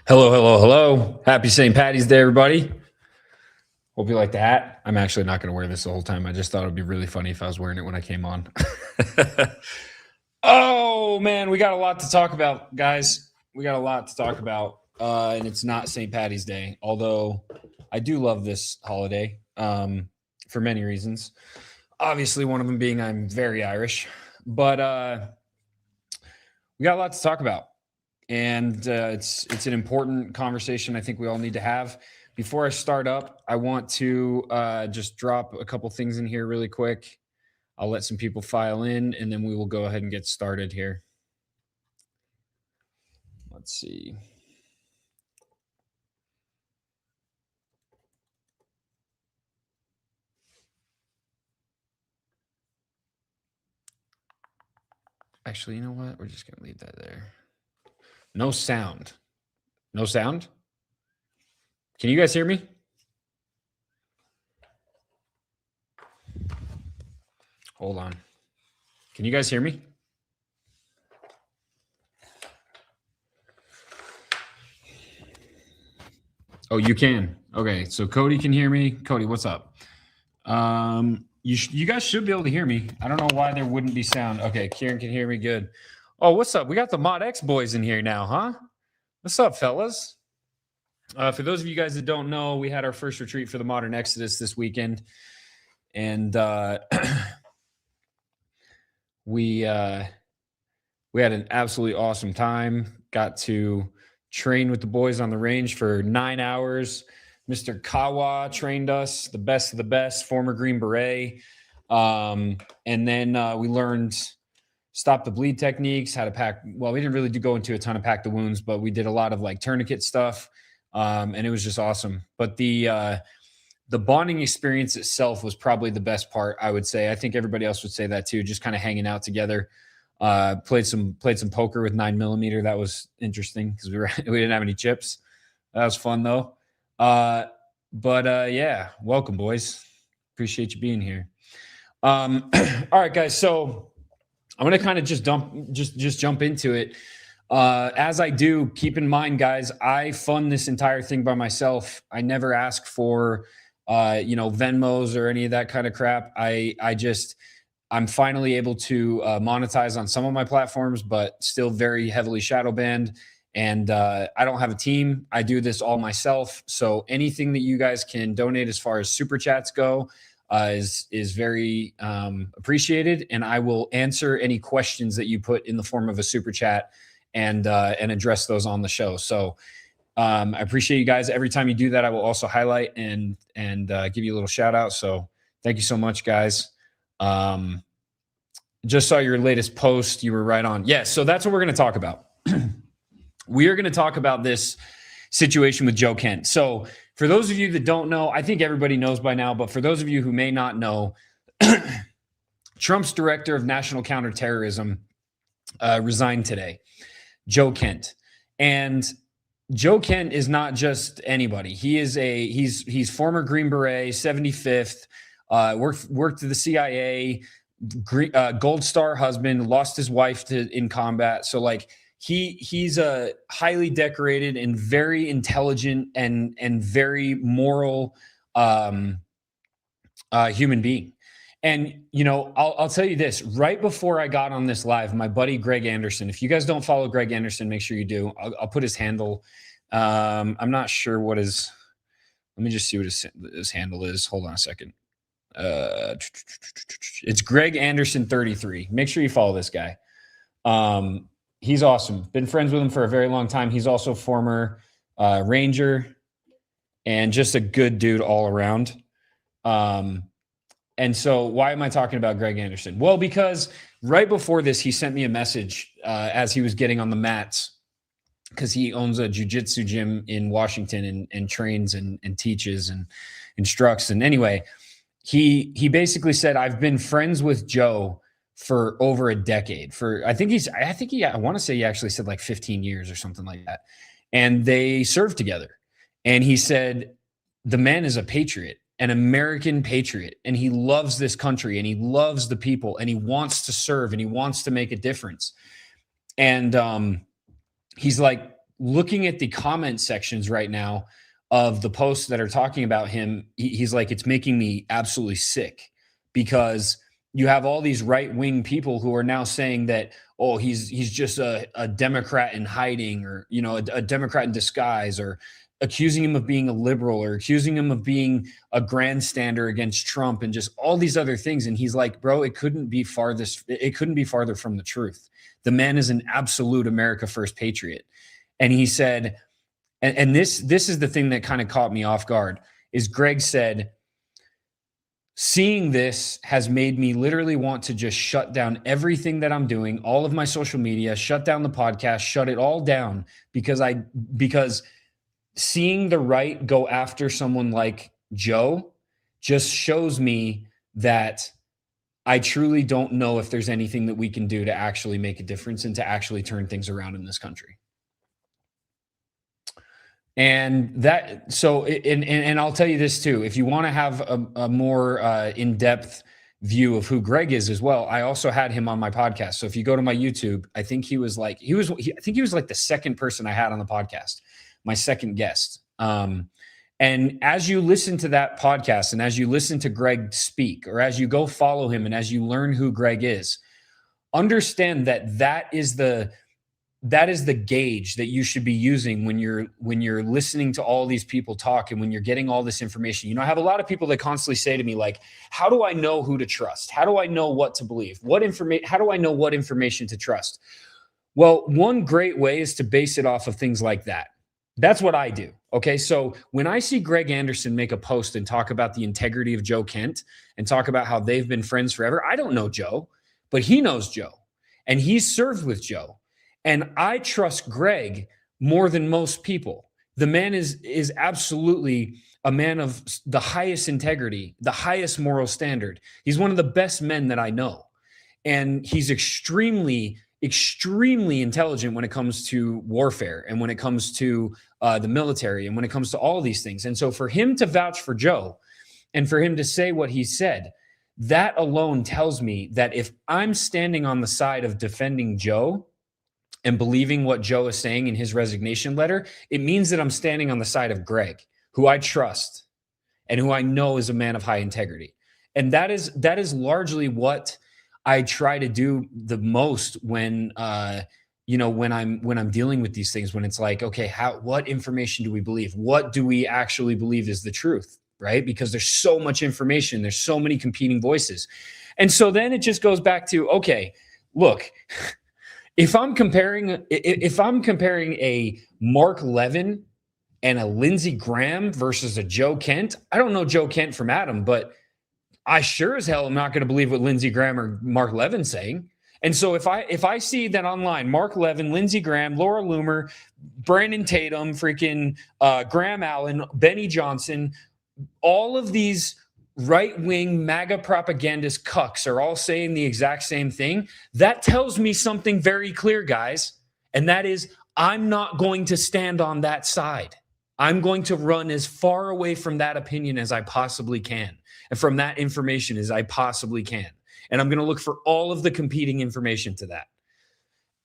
Hello, hello, hello. Happy St. Patty's Day, everybody. Hope you like the hat. I'm actually not going to wear this the whole time. I just thought it would be really funny if I was wearing it when I came on. Oh, man, we got a lot to talk about, guys. We got a lot to talk about, and it's not St. Patty's Day, although I do love this holiday for many reasons. Obviously, one of them being I'm very Irish, but we got a lot to talk about. And it's an important conversation I think we all need to have. Before I start up, I want to just drop a couple things in here really quick. I'll let some people file in, and then we will go ahead and get started here. Let's see. Actually, you know what? We're just going to leave that there. No sound. No sound? Can you guys hear me? Hold on. Can you guys hear me? Oh, you can. Okay, so Cody can hear me. Cody, what's up? You guys should be able to hear me. I don't know why there wouldn't be sound. Okay, Kieran can hear me. Good. Oh, what's up? We got the Mod X boys in here now, huh? What's up, fellas? For those of you guys that don't know, we had our first retreat for the Modern Exodus this weekend, and we had an absolutely awesome time. Got to train with the boys on the range for 9 hours. Mr. Kawa trained us, the best of the best, former Green Beret. And then we learned stop the bleed techniques, how to pack. Well, we didn't really go into a ton of pack the wounds, but we did a lot of like tourniquet stuff. And it was just awesome. But the bonding experience itself was probably the best part, I would say. I think everybody else would say that too, just kind of hanging out together. Played some poker with 9mm. That was interesting because we didn't have any chips. That was fun though. Yeah, welcome boys. Appreciate you being here. All right, guys. So I'm gonna kind of just jump into it. As I do, keep in mind, guys, I fund this entire thing by myself. I never ask for Venmos or any of that kind of crap. I'm finally able to monetize on some of my platforms, but still very heavily shadow banned. And I don't have a team. I do this all myself. So anything that you guys can donate as far as super chats go is very appreciated. And I will answer any questions that you put in the form of a super chat and address those on the show. So I appreciate you guys. Every time you do that, I will also highlight and give you a little shout out. So thank you so much, guys. Just saw your latest post. You were right on. Yeah, so that's what we're going to talk about. We are going to talk about this situation with Joe Kent. So for those of you that don't know, I think everybody knows by now, but for those of you who may not know, Trump's director of national counterterrorism resigned today, Joe Kent. And Joe Kent is not just anybody. He's former Green Beret, 75th, worked at the CIA, Gold Star husband, lost his wife in combat. So like he's a highly decorated and very intelligent and very moral human being. And, I'll tell you this, right before I got on this live, my buddy, Greg Anderson, if you guys don't follow Greg Anderson, make sure you do. I'll put his handle. I'm not sure what let me just see what his handle is. Hold on a second. It's Greg Anderson 33. Make sure you follow this guy. He's awesome. Been friends with him for a very long time. He's also former Ranger and just a good dude all around. And so why am I talking about Greg Anderson? Well, because right before this, he sent me a message as he was getting on the mats because he owns a jiu-jitsu gym in Washington and trains and teaches and instructs. And anyway, he basically said, I've been friends with Joe for over a decade. I want to say he actually said like 15 years or something like that. And they served together. And he said, the man is a patriot, an American patriot. And he loves this country and he loves the people and he wants to serve and he wants to make a difference. And he's like, looking at the comment sections right now of the posts that are talking about him, he's like, it's making me absolutely sick, because you have all these right-wing people who are now saying that, oh, he's just a Democrat in hiding, or, you know, a Democrat in disguise, or accusing him of being a liberal, or accusing him of being a grandstander against Trump, and just all these other things. And he's like, bro, it couldn't be farther from the truth. The man is an absolute America First patriot. And he said, and this is the thing that kind of caught me off guard, is Greg said, seeing this has made me literally want to just shut down everything that I'm doing, all of my social media, shut down the podcast, shut it all down, because seeing the right go after someone like Joe just shows me that I truly don't know if there's anything that we can do to actually make a difference and to actually turn things around in this country. And I'll tell you this too, if you want to have a more in-depth view of who Greg is as well, I also had him on my podcast. So if you go to my YouTube, I think he was like the second person I had on the podcast, my second guest. And as you listen to that podcast, and as you listen to Greg speak, or as you go follow him, and as you learn who Greg is, understand that is the gauge that you should be using when you're listening to all these people talk, and when you're getting all this information. You know, I have a lot of people that constantly say to me, like, how do I know who to trust? How do I know what to believe? How do I know what information to trust? Well, one great way is to base it off of things like that. That's what I do. Okay. So when I see Greg Anderson make a post and talk about the integrity of Joe Kent, and talk about how they've been friends forever, I don't know Joe, but he knows Joe, and he's served with Joe. And I trust Greg more than most people. The man is absolutely a man of the highest integrity, the highest moral standard. He's one of the best men that I know. And he's extremely, extremely intelligent when it comes to warfare, and when it comes to the military, and when it comes to all of these things. And so for him to vouch for Joe, and for him to say what he said, that alone tells me that if I'm standing on the side of defending Joe and believing what Joe is saying in his resignation letter, it means that I'm standing on the side of Greg, who I trust and who I know is a man of high integrity. And that is largely what I try to do the most when when I'm dealing with these things, when it's like, okay, what information do we believe? What do we actually believe is the truth, right? Because there's so much information, there's so many competing voices. And so then it just goes back to, okay, look, If I'm comparing a Mark Levin and a Lindsey Graham versus a Joe Kent, I don't know Joe Kent from Adam, but I sure as hell am not going to believe what Lindsey Graham or Mark Levin's saying. And so if I see that online, Mark Levin, Lindsey Graham, Laura Loomer, Brandon Tatum, freaking Graham Allen, Benny Johnson, all of these right-wing MAGA propagandist cucks are all saying the exact same thing, that tells me something very clear, guys. And that is, I'm not going to stand on that side. I'm going to run as far away from that opinion as I possibly can, and from that information as I possibly can. And I'm going to look for all of the competing information to that.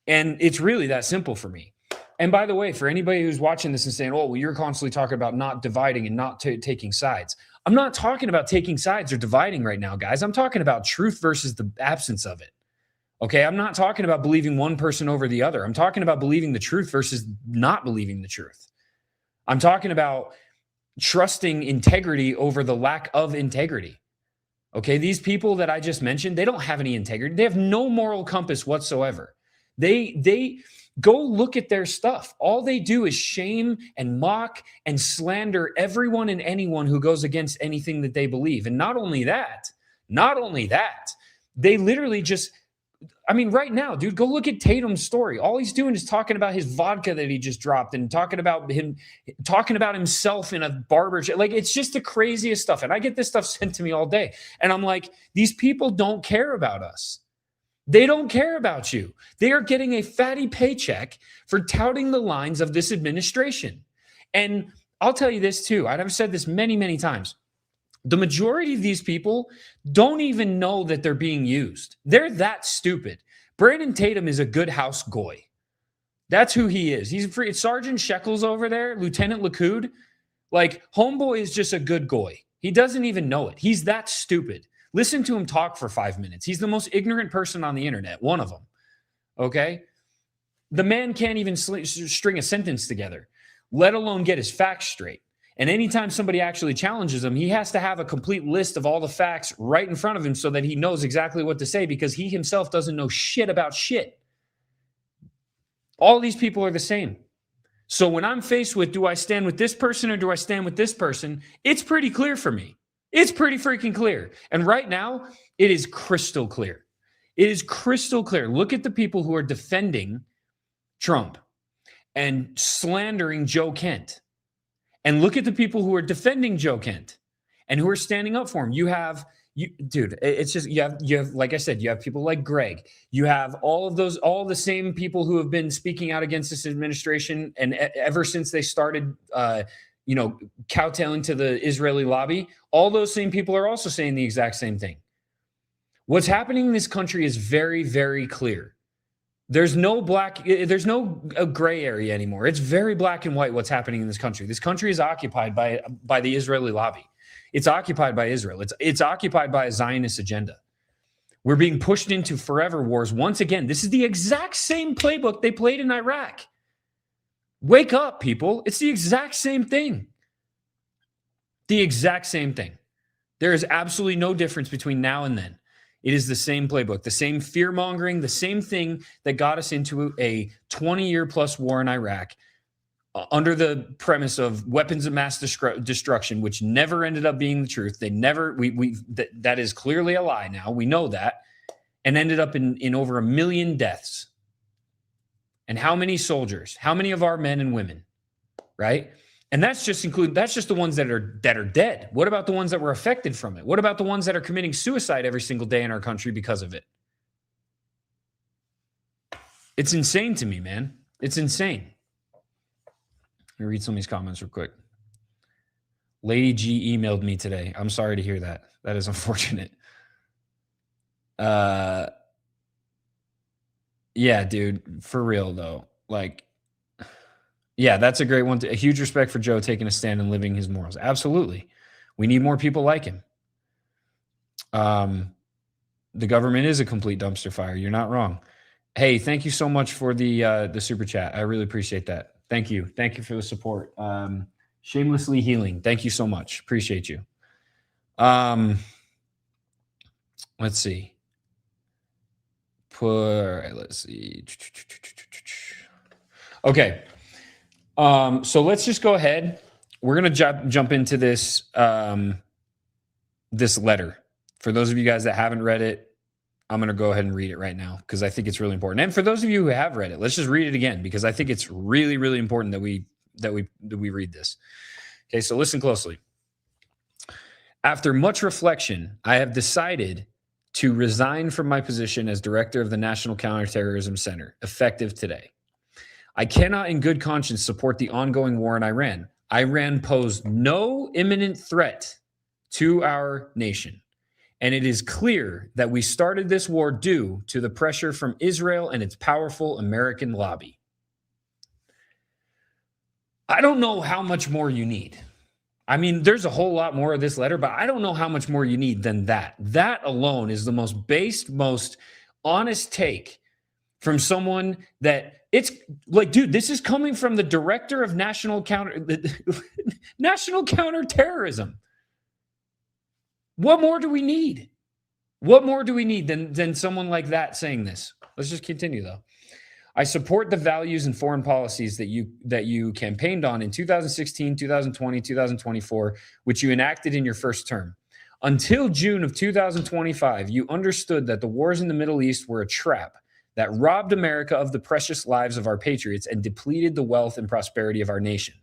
And it's really that simple for me. And by the way, for anybody who's watching this and saying, oh, well, you're constantly talking about not dividing and not taking sides. I'm not talking about taking sides or dividing right now, guys. I'm talking about truth versus the absence of it. Okay, I'm not talking about believing one person over the other. I'm talking about believing the truth versus not believing the truth. I'm talking about trusting integrity over the lack of integrity. Okay, these people that I just mentioned, they don't have any integrity. They have no moral compass whatsoever. They go look at their stuff. All they do is shame and mock and slander everyone and anyone who goes against anything that they believe. And not only that, they literally just, I mean, right now, dude, go look at Tatum's story. All he's doing is talking about his vodka that he just dropped, and talking about himself in a barber chair. Like, it's just the craziest stuff. And I get this stuff sent to me all day. And I'm like, these people don't care about us. They don't care about you. They are getting a fatty paycheck for touting the lines of this administration. And I'll tell you this too. I've said this many, many times. The majority of these people don't even know that they're being used. They're that stupid. Brandon Tatum is a good house goy. That's who he is. He's free. Sergeant Shekels over there, Lieutenant Lakud. Like, homeboy is just a good goy. He doesn't even know it. He's that stupid. Listen to him talk for 5 minutes. He's the most ignorant person on the internet, one of them. Okay? The man can't even string a sentence together, let alone get his facts straight. And anytime somebody actually challenges him, he has to have a complete list of all the facts right in front of him so that he knows exactly what to say, because he himself doesn't know shit about shit. All these people are the same. So when I'm faced with, do I stand with this person or do I stand with this person? It's pretty clear for me. It's pretty freaking clear. And right now, it is crystal clear. It is crystal clear. Look at the people who are defending Trump and slandering Joe Kent. And look at the people who are defending Joe Kent and who are standing up for him. Dude, it's just, you have, like I said, you have people like Greg. You have all the same people who have been speaking out against this administration. And ever since they started, kowtowing to the Israeli lobby, all those same people are also saying the exact same thing. What's happening in this country is very, very clear. There's no gray area anymore. It's very black and white what's happening in this country. This country is occupied by the Israeli lobby. It's occupied by Israel. It's occupied by a Zionist agenda. We're being pushed into forever wars once again. This is the exact same playbook they played in Iraq. Wake up, people. It's the exact same thing. The exact same thing. There is absolutely no difference between now and then. It is the same playbook, the same fear-mongering, the same thing that got us into a 20-year-plus war in Iraq under the premise of weapons of mass destruction, which never ended up being the truth. That is clearly a lie now. We know that. And ended up in over 1 million deaths. And how many soldiers? How many of our men and women? Right? And that's just the ones that are dead. What about the ones that were affected from it? What about the ones that are committing suicide every single day in our country because of it? It's insane to me, man. It's insane. Let me read some of these comments real quick. Lady G emailed me today. I'm sorry to hear that. That is unfortunate. Yeah, dude, for real though. Like, yeah, that's a great one. A huge respect for Joe taking a stand and living his morals. Absolutely. We need more people like him. The government is a complete dumpster fire. You're not wrong. Hey, thank you so much for the super chat. I really appreciate that. Thank you. Thank you for the support. Shamelessly Healing. Thank you so much. Appreciate you. Let's see. Let's see. Okay. So let's just go ahead. We're going to jump into this, this letter. For those of you guys that haven't read it, I'm going to go ahead and read it right now because I think it's really important. And for those of you who have read it, let's just read it again because I think it's really, really important that we read this. Okay. So listen closely. After much reflection, I have decided to resign from my position as director of the National Counterterrorism Center, effective today. I cannot in good conscience support the ongoing war in Iran. Iran posed no imminent threat to our nation. And it is clear that we started this war due to the pressure from Israel and its powerful American lobby. I don't know how much more you need. I mean, there's a whole lot more of this letter, but I don't know how much more you need than that. That alone is the most based, most honest take from someone that it's like, dude, this is coming from the director of national counterterrorism. What more do we need? What more do we need than someone like that saying this? Let's just continue though. I support the values and foreign policies that you campaigned on in 2016, 2020, 2024, which you enacted in your first term. Until June of 2025, you understood that the wars in the Middle East were a trap that robbed America of the precious lives of our patriots and depleted the wealth and prosperity of our nation.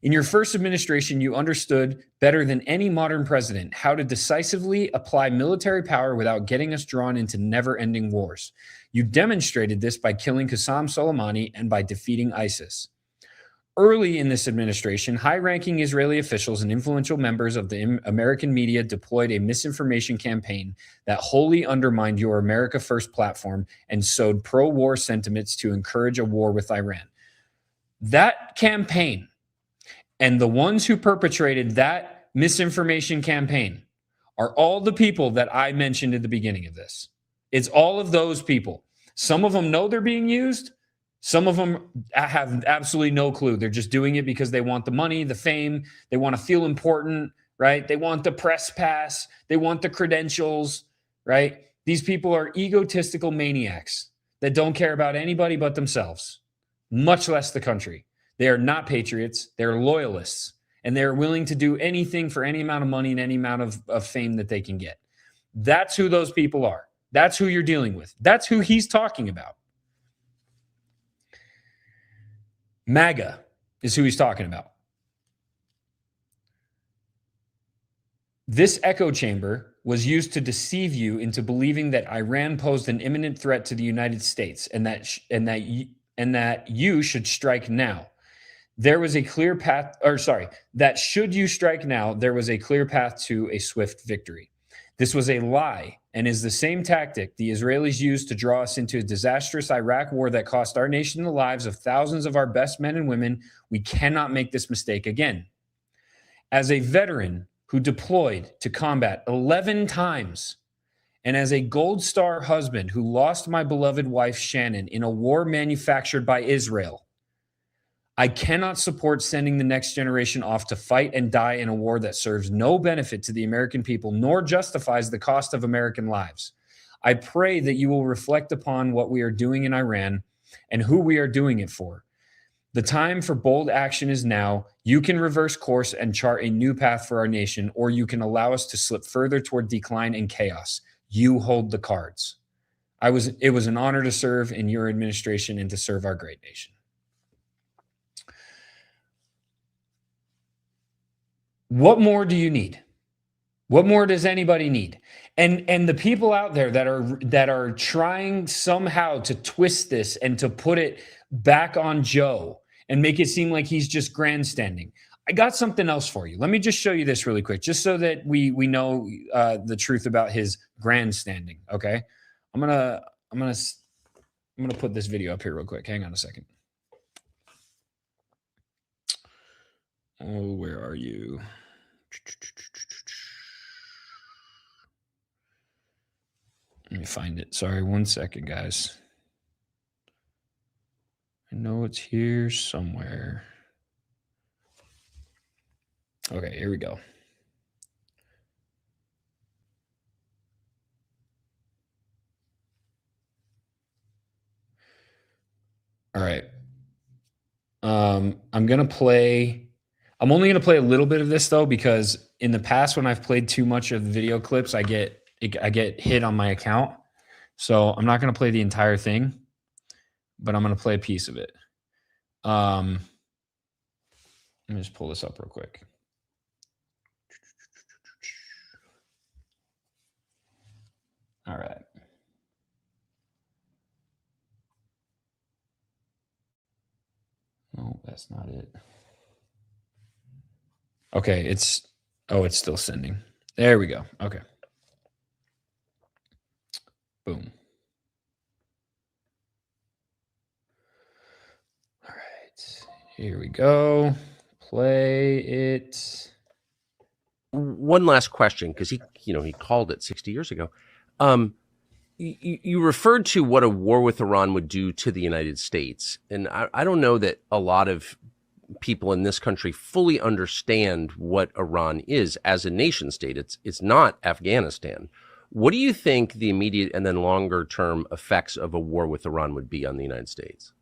In your first administration, you understood better than any modern president how to decisively apply military power without getting us drawn into never-ending wars. You demonstrated this by killing Qasem Soleimani and by defeating ISIS. Early in this administration, high-ranking Israeli officials and influential members of the American media deployed a misinformation campaign that wholly undermined your America First platform and sowed pro-war sentiments to encourage a war with Iran. That campaign and the ones who perpetrated that misinformation campaign are all the people that I mentioned at the beginning of this. It's all of those people. Some of them know they're being used. Some of them have absolutely no clue. They're just doing it because they want the money, the fame. They want to feel important, right? They want the press pass. They want the credentials, right? These people are egotistical maniacs that don't care about anybody but themselves, much less the country. They are not patriots. They're loyalists. And they're willing to do anything for any amount of money and any amount of fame that they can get. That's who those people are. That's who you're dealing with. That's who he's talking about. MAGA is who he's talking about. This echo chamber was used to deceive you into believing that Iran posed an imminent threat to the United States and that you should strike now. There was a clear path, that should you strike now, there was a clear path to a swift victory. This was a lie and is the same tactic the Israelis used to draw us into a disastrous Iraq war that cost our nation the lives of thousands of our best men and women. We cannot make this mistake again. As a veteran who deployed to combat 11 times, and as a Gold Star husband who lost my beloved wife Shannon in a war manufactured by Israel, I cannot support sending the next generation off to fight and die in a war that serves no benefit to the American people, nor justifies the cost of American lives. I pray that you will reflect upon what we are doing in Iran and who we are doing it for. The time for bold action is now. You can reverse course and chart a new path for our nation, or you can allow us to slip further toward decline and chaos. You hold the cards. It was an honor to serve in your administration and to serve our great nation. What more do you need? What more does anybody need? And the people out there that are trying somehow to twist this and to put it back on Joe and make it seem like he's just grandstanding. I got something else for you. Let me just show you this really quick, just so that we know the truth about his grandstanding. Okay, I'm gonna put this video up here real quick. Hang on a second. Oh, where are you? Let me find it. Sorry, 1 second, guys. I know it's here somewhere. Okay, here we go. All right. I'm only going to play a little bit of this though, because in the past, when I've played too much of the video clips, I get hit on my account. So I'm not going to play the entire thing, but I'm going to play a piece of it. Let me just pull this up real quick. All right. No, that's not it. Okay, it's still sending. There we go. Okay. Boom. All right. Here we go. Play it. One last question, because he called it 60 years ago. You referred to what a war with Iran would do to the United States. And I don't know that a lot of people in this country fully understand what Iran is as a nation state. It's not Afghanistan. What do you think the immediate and then longer term effects of a war with Iran would be on the United States?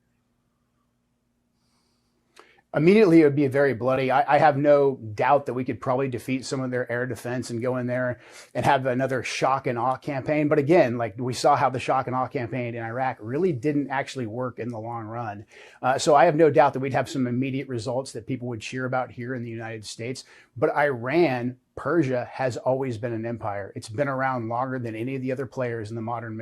Immediately, it would be very bloody. I have no doubt that we could probably defeat some of their air defense and go in there and have another shock and awe campaign. But again, like we saw how the shock and awe campaign in Iraq really didn't actually work in the long run. So I have no doubt that we'd have some immediate results that people would cheer about here in the United States. But Iran, Persia, has always been an empire. It's been around longer than any of the other players in the modern.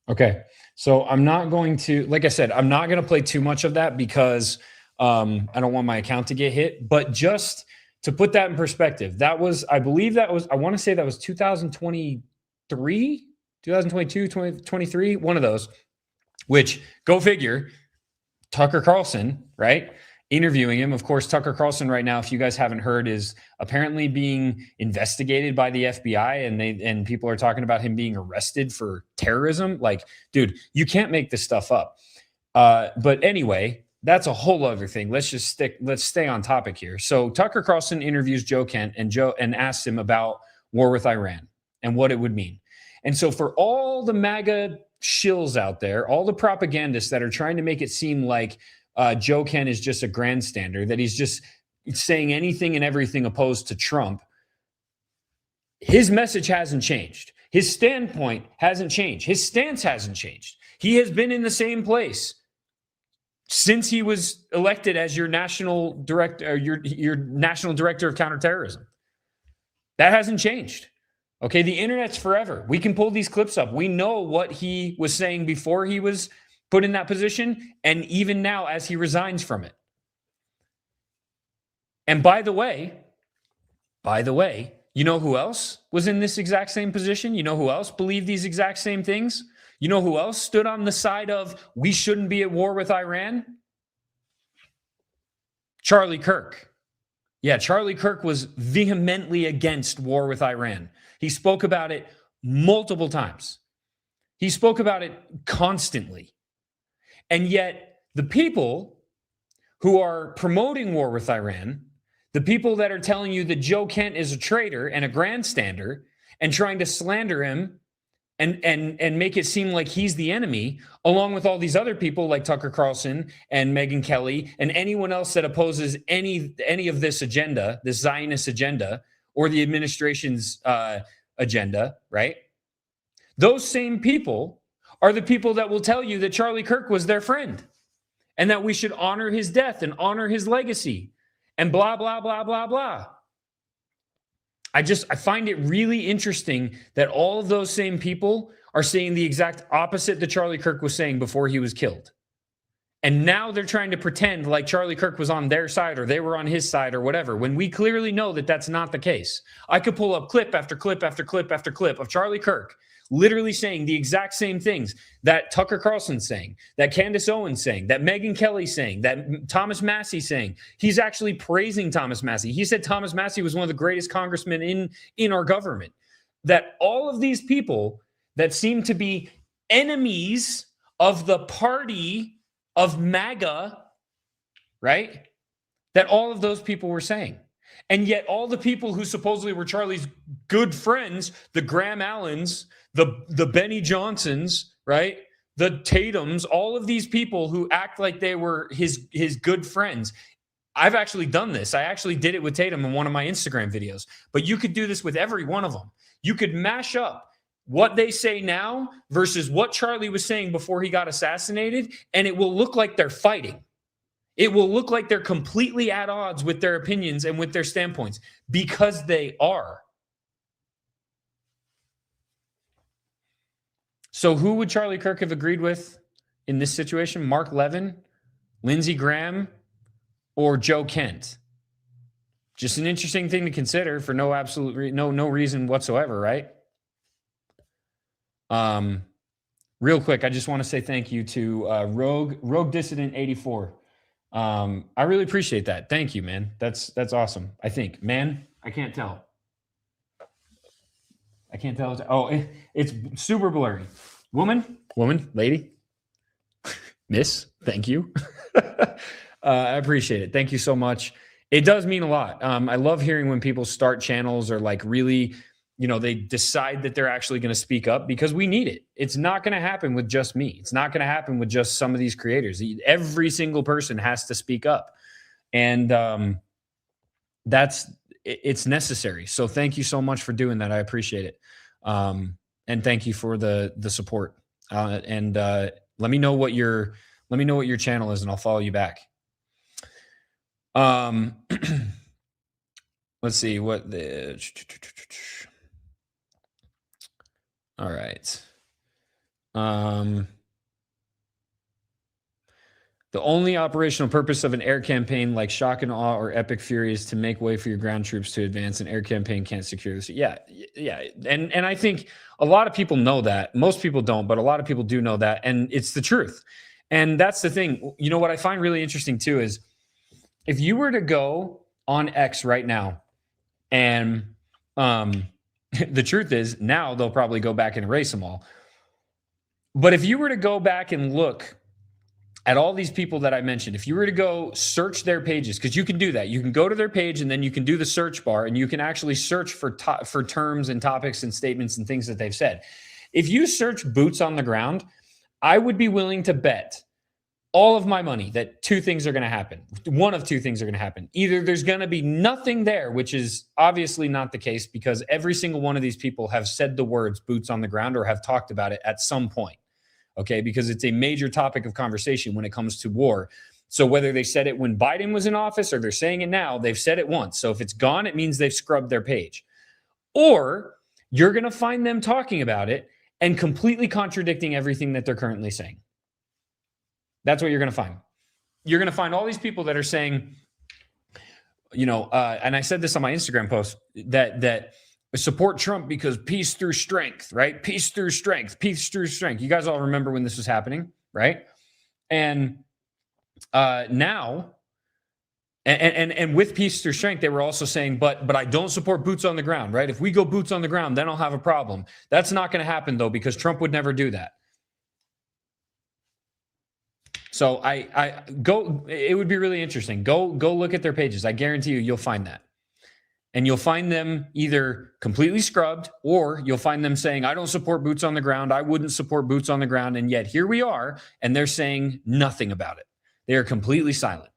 Okay. So I'm not going to, like I said, I'm not going to play too much of that because I don't want my account to get hit, but just to put that in perspective, I want to say that was 2023, 2022, 2023, one of those, which go figure, Tucker Carlson, right? Interviewing him. Of course, Tucker Carlson right now, if you guys haven't heard, is apparently being investigated by the FBI, and people are talking about him being arrested for terrorism. Like, dude, you can't make this stuff up. But anyway, that's a whole other thing. Let's stay on topic here. So Tucker Carlson interviews Joe Kent and asks him about war with Iran and what it would mean. And so for all the MAGA shills out there, all the propagandists that are trying to make it seem like Joe Kent is just a grandstander, that he's just saying anything and everything opposed to Trump, his message hasn't changed. His standpoint hasn't changed. His stance hasn't changed. He has been in the same place since he was elected as your national director, your national director of counterterrorism. That hasn't changed. Okay, the internet's forever. We can pull these clips up. We know what he was saying before he was put in that position, and even now as he resigns from it. And by the way, you know who else was in this exact same position? You know who else believed these exact same things? You know who else stood on the side of we shouldn't be at war with Iran? Charlie Kirk. Yeah, Charlie Kirk was vehemently against war with Iran. He spoke about it multiple times. He spoke about it constantly. And yet the people who are promoting war with Iran, the people that are telling you that Joe Kent is a traitor and a grandstander and trying to slander him and make it seem like he's the enemy, along with all these other people like Tucker Carlson and Megyn Kelly and anyone else that opposes any of this agenda, this Zionist agenda, or the administration's agenda, right? Those same people are the people that will tell you that Charlie Kirk was their friend and that we should honor his death and honor his legacy and blah, blah, blah, blah, blah. I find it really interesting that all of those same people are saying the exact opposite that Charlie Kirk was saying before he was killed. And now they're trying to pretend like Charlie Kirk was on their side or they were on his side or whatever, when we clearly know that that's not the case. I could pull up clip after clip after clip after clip of Charlie Kirk literally saying the exact same things that Tucker Carlson's saying, that Candace Owens saying, that Megyn Kelly's saying, that Thomas Massey's saying. He's actually praising Thomas Massey. He said Thomas Massey was one of the greatest congressmen in our government. That all of these people that seem to be enemies of the party of MAGA, right? That all of those people were saying. And yet all the people who supposedly were Charlie's good friends, the Graham Allens, the Benny Johnsons, right? The Tatums, all of these people who act like they were his good friends. I've actually done this. I actually did it with Tatum in one of my Instagram videos. But you could do this with every one of them. You could mash up what they say now versus what Charlie was saying before he got assassinated, and it will look like they're fighting. It will look like they're completely at odds with their opinions and with their standpoints, because they are. So who would Charlie Kirk have agreed with in this situation? Mark Levin, Lindsey Graham, or Joe Kent? Just an interesting thing to consider for no reason whatsoever, right? Real quick, I just want to say thank you to Rogue Dissident 84. I really appreciate that. Thank you, man. That's awesome. I think, man, I can't tell. It's super blurry. Woman, lady, miss, thank you. I appreciate it. Thank you so much. It does mean a lot. I love hearing when people start channels or like really, they decide that they're actually going to speak up, because we need it. It's not going to happen with just me. It's not going to happen with just some of these creators. Every single person has to speak up. And it's necessary. So thank you so much for doing that. I appreciate it. And thank you for the support. And let me know what your channel is, and I'll follow you back. Let's see what the. All right. The only operational purpose of an air campaign like shock and awe or epic fury is to make way for your ground troops to advance. An air campaign can't secure this. Yeah. And I think a lot of people know that. Most people don't, but a lot of people do know that. And it's the truth. And that's the thing. You know, what I find really interesting too is if you were to go on X right now and the truth is now they'll probably go back and erase them all. But if you were to go back and look at all these people that I mentioned, if you were to go search their pages, because you can do that, you can go to their page and then you can do the search bar and you can actually search for terms and topics and statements and things that they've said. If you search boots on the ground, I would be willing to bet all of my money that two things are going to happen. One of two things are going to happen. Either there's going to be nothing there, which is obviously not the case because every single one of these people have said the words boots on the ground or have talked about it at some point. Okay, because it's a major topic of conversation when it comes to war. So whether they said it when Biden was in office or they're saying it now, they've said it once. So if it's gone, it means they've scrubbed their page. Or you're going to find them talking about it and completely contradicting everything that they're currently saying. That's what you're going to find. You're going to find all these people that are saying, you know, and I said this on my Instagram post, that support Trump because peace through strength, right? Peace through strength, peace through strength. You guys all remember when this was happening, right? And now, and with peace through strength, they were also saying, but I don't support boots on the ground, right? If we go boots on the ground, then I'll have a problem. That's not going to happen though, because Trump would never do that. So I go, it would be really interesting. Go look at their pages. I guarantee you'll find that. And you'll find them either completely scrubbed or you'll find them saying, I don't support boots on the ground. I wouldn't support boots on the ground. And yet here we are. And they're saying nothing about it. They are completely silent.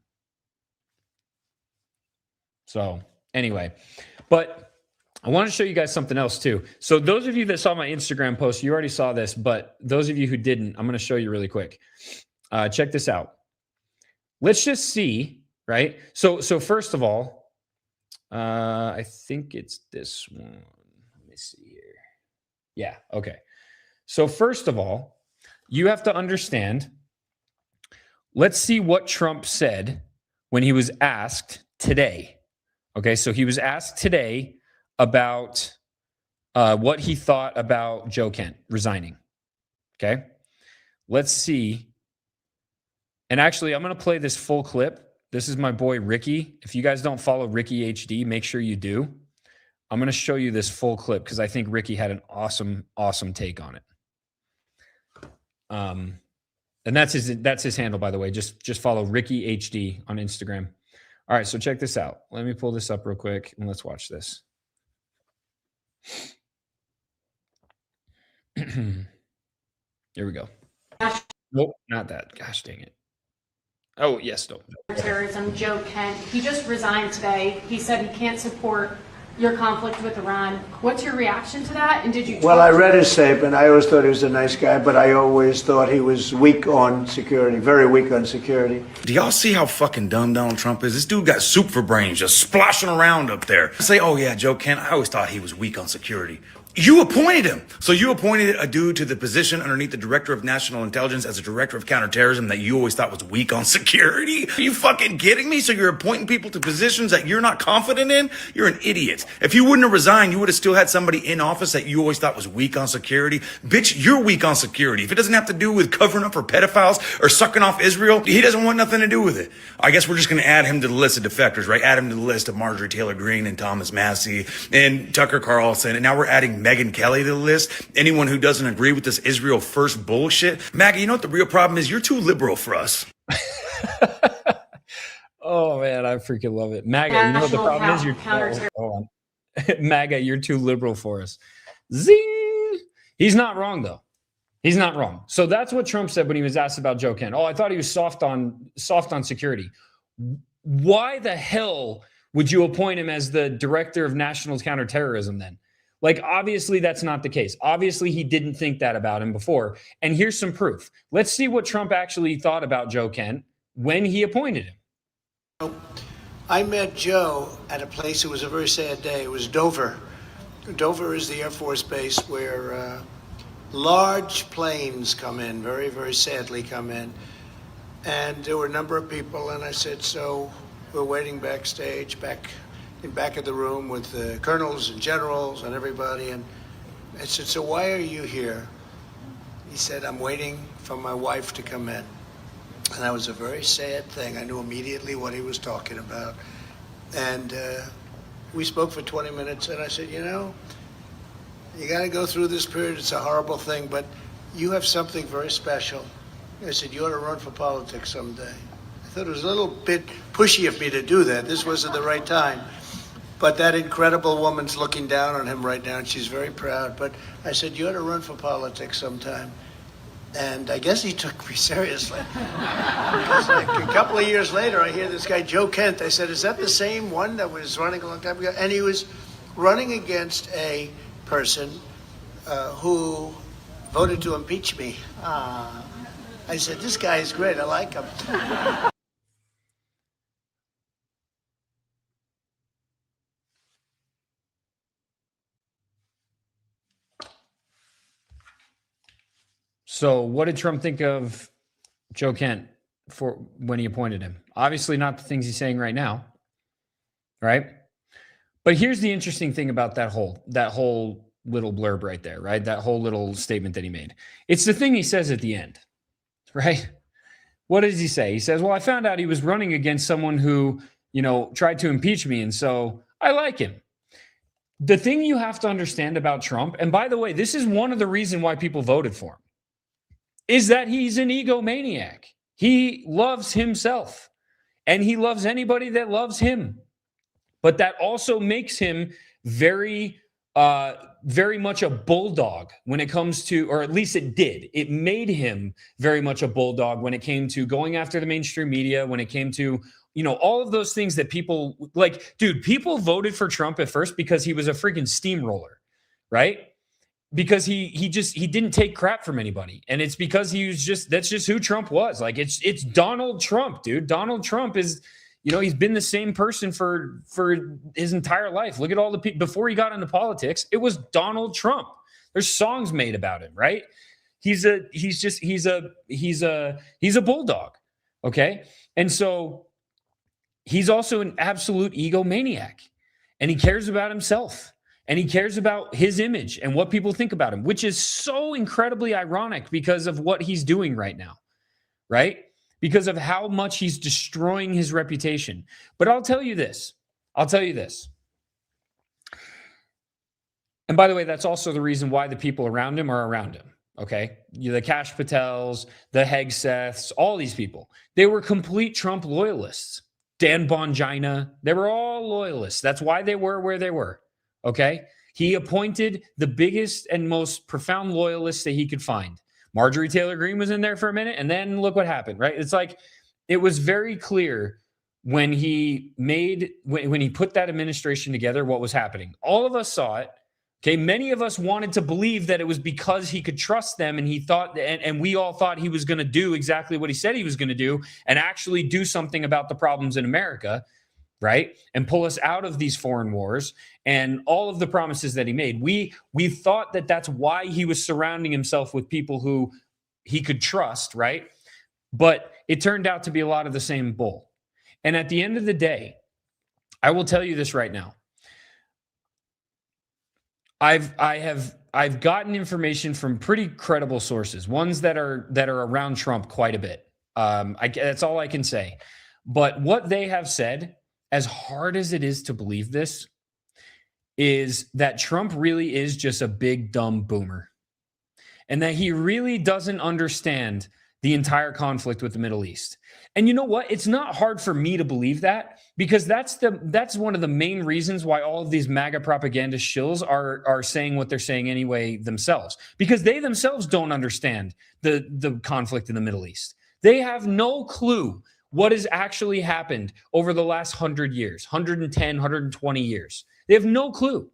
So anyway, but I want to show you guys something else too. So those of you that saw my Instagram post, you already saw this, but those of you who didn't, I'm going to show you really quick. Check this out. Let's just see, right? So first of all, I think it's this one. Let me see here. Yeah, okay. So first of all, you have to understand, let's see what Trump said when he was asked today. Okay, so he was asked today about what he thought about Joe Kent resigning. Okay, let's see. And actually, I'm going to play this full clip. This is my boy, Ricky. If you guys don't follow Ricky HD, make sure you do. I'm going to show you this full clip because I think Ricky had an awesome take on it. And that's his handle, by the way. Just follow Ricky HD on Instagram. All right, so check this out. Let me pull this up real quick and let's watch this. Here we go. Nope, not that. Gosh dang it. Oh, yes, no. Terrorism, Joe Kent. He just resigned today. He said he can't support your conflict with Iran. What's your reaction to that? And did you? Well, I read his statement. I always thought he was a nice guy, but I always thought he was weak on security, very weak on security. Do y'all see how fucking dumb Donald Trump is? This dude got soup for brains just splashing around up there. Say, oh yeah, Joe Kent, I always thought he was weak on security. You appointed him. So you appointed a dude to the position underneath the director of national intelligence as a director of counterterrorism that you always thought was weak on security? Are you fucking kidding me? So you're appointing people to positions that you're not confident in? You're an idiot. If you wouldn't have resigned, you would have still had somebody in office that you always thought was weak on security. Bitch, you're weak on security. If it doesn't have to do with covering up for pedophiles or sucking off Israel, he doesn't want nothing to do with it. I guess we're just going to add him to the list of defectors, right? Add him to the list of Marjorie Taylor Greene and Thomas Massey and Tucker Carlson. And now we're adding Megyn Kelly to the list. Anyone who doesn't agree with this Israel first bullshit. Maggie, you know what the real problem is? You're too liberal for us. Oh man, I freaking love it. MAGA, you know what the problem is? You're hold on. MAGA, you're too liberal for us. Zing! He's not wrong though. He's not wrong. So that's what Trump said when he was asked about Joe Kent. Oh, I thought he was soft on security. Why the hell would you appoint him as the director of national counterterrorism then? Like, obviously, that's not the case. Obviously, he didn't think that about him before. And here's some proof. Let's see what Trump actually thought about Joe Kent when he appointed him. I met Joe at a place, it was a very sad day. It was Dover. Dover is the Air Force base where large planes come in, very, very sadly come in. And there were a number of people, and I said, so we're waiting backstage, back of the room with the colonels and generals and everybody. And I said, so why are you here? He said, I'm waiting for my wife to come in. And that was a very sad thing. I knew immediately what he was talking about. And we spoke for 20 minutes, and I said, you know, you got to go through this period. It's a horrible thing, but you have something very special. I said, you ought to run for politics someday. I thought it was a little bit pushy of me to do that. This wasn't the right time. But that incredible woman's looking down on him right now, and she's very proud. But I said, you ought to run for politics sometime. And I guess he took me seriously. Because like a couple of years later, I hear this guy, Joe Kent. I said, is that the same one that was running a long time ago? And he was running against a person who voted to impeach me. I said, this guy is great. I like him. So what did Trump think of Joe Kent for when he appointed him? Obviously not the things he's saying right now, right? But here's the interesting thing about that whole little blurb right there, right? That whole little statement that he made. It's the thing he says at the end, right? What does he say? He says, well, I found out he was running against someone who, you know, tried to impeach me, and so I like him. The thing you have to understand about Trump, and by the way, this is one of the reasons why people voted for him, is that he's an egomaniac. He loves himself, and he loves anybody that loves him. But that also makes him very much a bulldog when it comes to, or at least it did. It made him very much a bulldog when it came to going after the mainstream media, when it came to, you know, all of those things that people like, dude, people voted for Trump at first because he was a freaking steamroller, right? Because he didn't take crap from anybody. And it's because that's just who Trump was. Like it's Donald Trump, dude. Donald Trump is, you know, he's been the same person for his entire life. Look at all the people before he got into politics. It was Donald Trump. There's songs made about him, right? He's a bulldog. Okay. And so he's also an absolute egomaniac, and he cares about himself, and he cares about his image and what people think about him, which is so incredibly ironic because of what he's doing right now, right? Because of how much he's destroying his reputation. But I'll tell you this. And by the way, that's also the reason why the people around him are around him. Okay. The Kash Patels, the Hegseths, all these people, they were complete Trump loyalists. Dan Bongina, they were all loyalists. That's why they were where they were. Okay. He appointed the biggest and most profound loyalists that he could find. Marjorie Taylor Greene was in there for a minute, and then look what happened, right? It's like, it was very clear when he put that administration together, what was happening. All of us saw it. Okay. Many of us wanted to believe that it was because he could trust them, and he thought, and we all thought he was going to do exactly what he said he was going to do and actually do something about the problems in America, right? And pull us out of these foreign wars and all of the promises that he made. We thought that that's why he was surrounding himself with people who he could trust, right? But it turned out to be a lot of the same bull. And at the end of the day, I will tell you this right now. I've gotten information from pretty credible sources, ones that are around Trump quite a bit. That's all I can say. But what they have said, as hard as it is to believe this, is that Trump really is just a big, dumb boomer. And that he really doesn't understand the entire conflict with the Middle East. And you know what? It's not hard for me to believe that, because that's one of the main reasons why all of these MAGA propaganda shills are saying what they're saying anyway themselves, because they themselves don't understand the conflict in the Middle East. They have no clue what has actually happened over the last 100 years, 110, 120 years. They have no clue.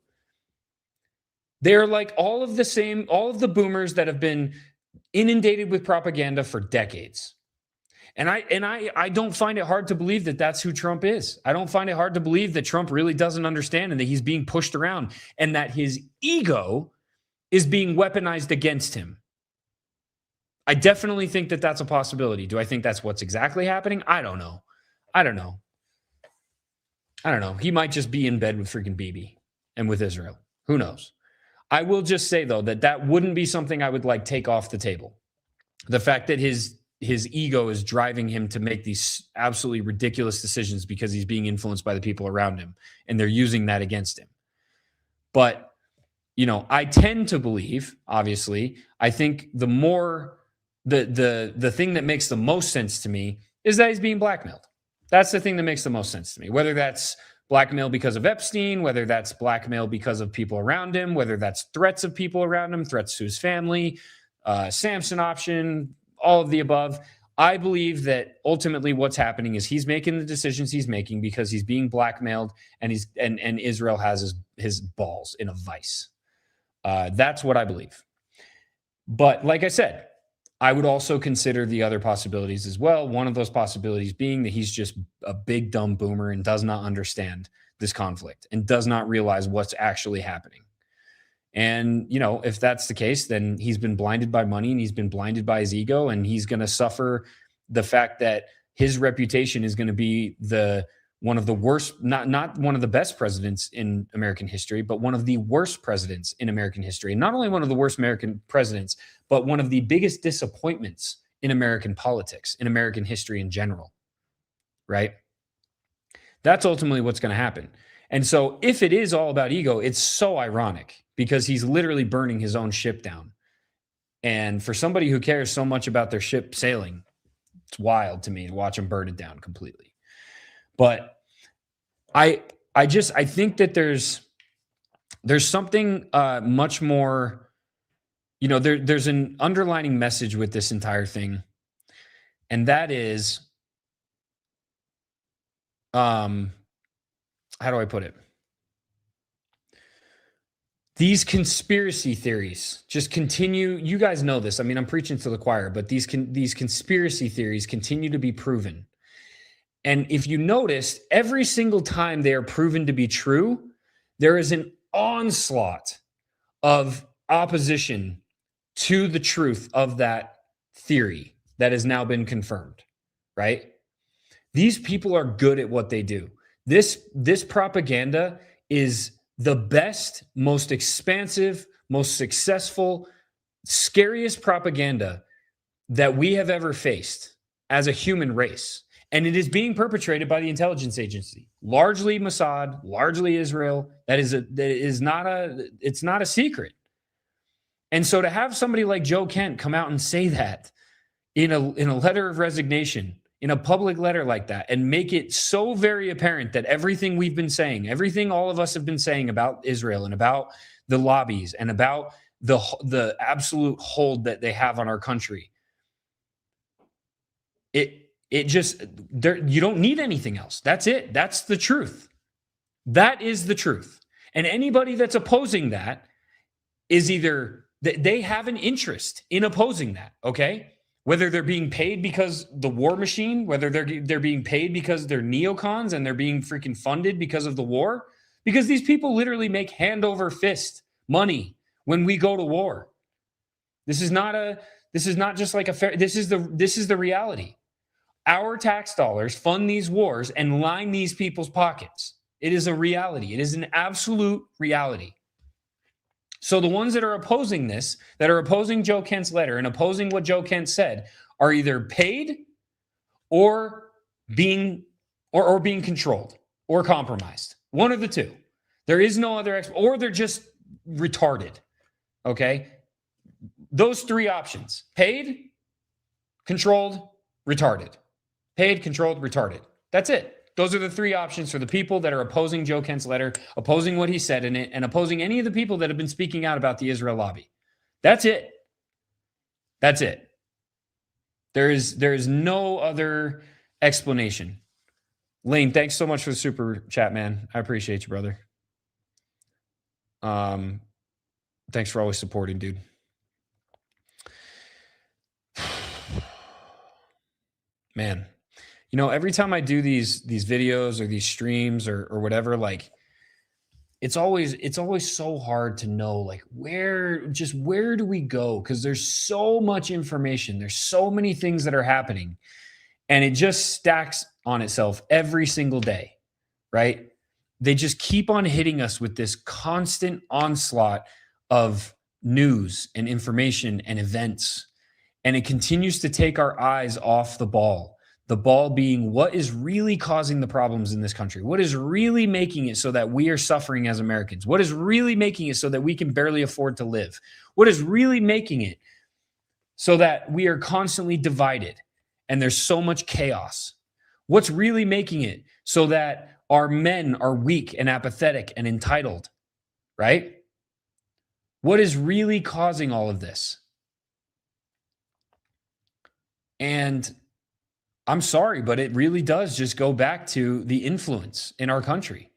They're like all of the boomers that have been inundated with propaganda for decades. And I don't find it hard to believe that that's who Trump is. I don't find it hard to believe that Trump really doesn't understand and that he's being pushed around and that his ego is being weaponized against him. I definitely think that that's a possibility. Do I think that's what's exactly happening? I don't know. I don't know. He might just be in bed with freaking Bibi and with Israel. Who knows? I will just say though that wouldn't be something I would like take off the table. The fact that his ego is driving him to make these absolutely ridiculous decisions because he's being influenced by the people around him and they're using that against him. But, you know, I tend to believe, obviously, I think the more the thing that makes the most sense to me is that he's being blackmailed. That's the thing that makes the most sense to me. Whether that's blackmail because of Epstein, whether that's blackmail because of people around him, whether that's threats of people around him, threats to his family, Samson option, all of the above. I believe that ultimately what's happening is he's making the decisions he's making because he's being blackmailed, and and Israel has his balls in a vice. That's what I believe. But like I said, I would also consider the other possibilities as well. One of those possibilities being that he's just a big dumb boomer and does not understand this conflict and does not realize what's actually happening. And, you know, if that's the case, then he's been blinded by money and he's been blinded by his ego, and he's going to suffer the fact that his reputation is going to be one of the worst, not one of the best presidents in American history, but one of the worst presidents in American history. And not only one of the worst American presidents, but one of the biggest disappointments in American politics, in American history in general, right? That's ultimately what's going to happen. And so if it is all about ego, it's so ironic because he's literally burning his own ship down. And for somebody who cares so much about their ship sailing, it's wild to me to watch him burn it down completely. But I think that there's something much more, you know, there's an underlining message with this entire thing. And that is, how do I put it? These conspiracy theories just continue. You guys know this. I mean, I'm preaching to the choir, but these conspiracy theories continue to be proven. And if you notice, every single time they are proven to be true, there is an onslaught of opposition to the truth of that theory that has now been confirmed, right? These people are good at what they do. This propaganda is the best, most expansive, most successful, scariest propaganda that we have ever faced as a human race. And it is being perpetrated by the intelligence agency, largely Mossad, largely Israel. It's not a secret. And so to have somebody like Joe Kent come out and say that in a letter of resignation, in a public letter like that, and make it so very apparent that everything we've been saying, everything all of us have been saying about Israel and about the lobbies and about the absolute hold that they have on our country, it just, you don't need anything else. That's it. That's the truth. That is the truth. And anybody that's opposing that is either, they have an interest in opposing that, okay? Whether they're being paid because the war machine, whether they're being paid because they're neocons and they're being freaking funded because of the war, because these people literally make hand over fist money when we go to war. This is not just like a fair, this is the reality. Our tax dollars fund these wars and line these people's pockets. It is a reality. It is an absolute reality. So the ones that are opposing this, that are opposing Joe Kent's letter and opposing what Joe Kent said, are either paid or being controlled or compromised. One of the two. There is no other or they're just retarded. Okay? Those three options: paid, controlled, retarded. Paid, controlled, retarded. That's it. Those are the three options for the people that are opposing Joe Kent's letter, opposing what he said in it, and opposing any of the people that have been speaking out about the Israel lobby. That's it. That's it. There is no other explanation. Lane, thanks so much for the super chat, man. I appreciate you, brother. Thanks for always supporting, dude. Man. You know, every time I do these videos or these streams or whatever, like, it's always so hard to know, like, where do we go? Because there's so much information, there's so many things that are happening, and it just stacks on itself every single day, right? They just keep on hitting us with this constant onslaught of news and information and events, and it continues to take our eyes off the ball. The ball being what is really causing the problems in this country? What is really making it so that we are suffering as Americans? What is really making it so that we can barely afford to live? What is really making it so that we are constantly divided and there's so much chaos? What's really making it so that our men are weak and apathetic and entitled, right? What is really causing all of this? And I'm sorry, but it really does just go back to the influence in our country.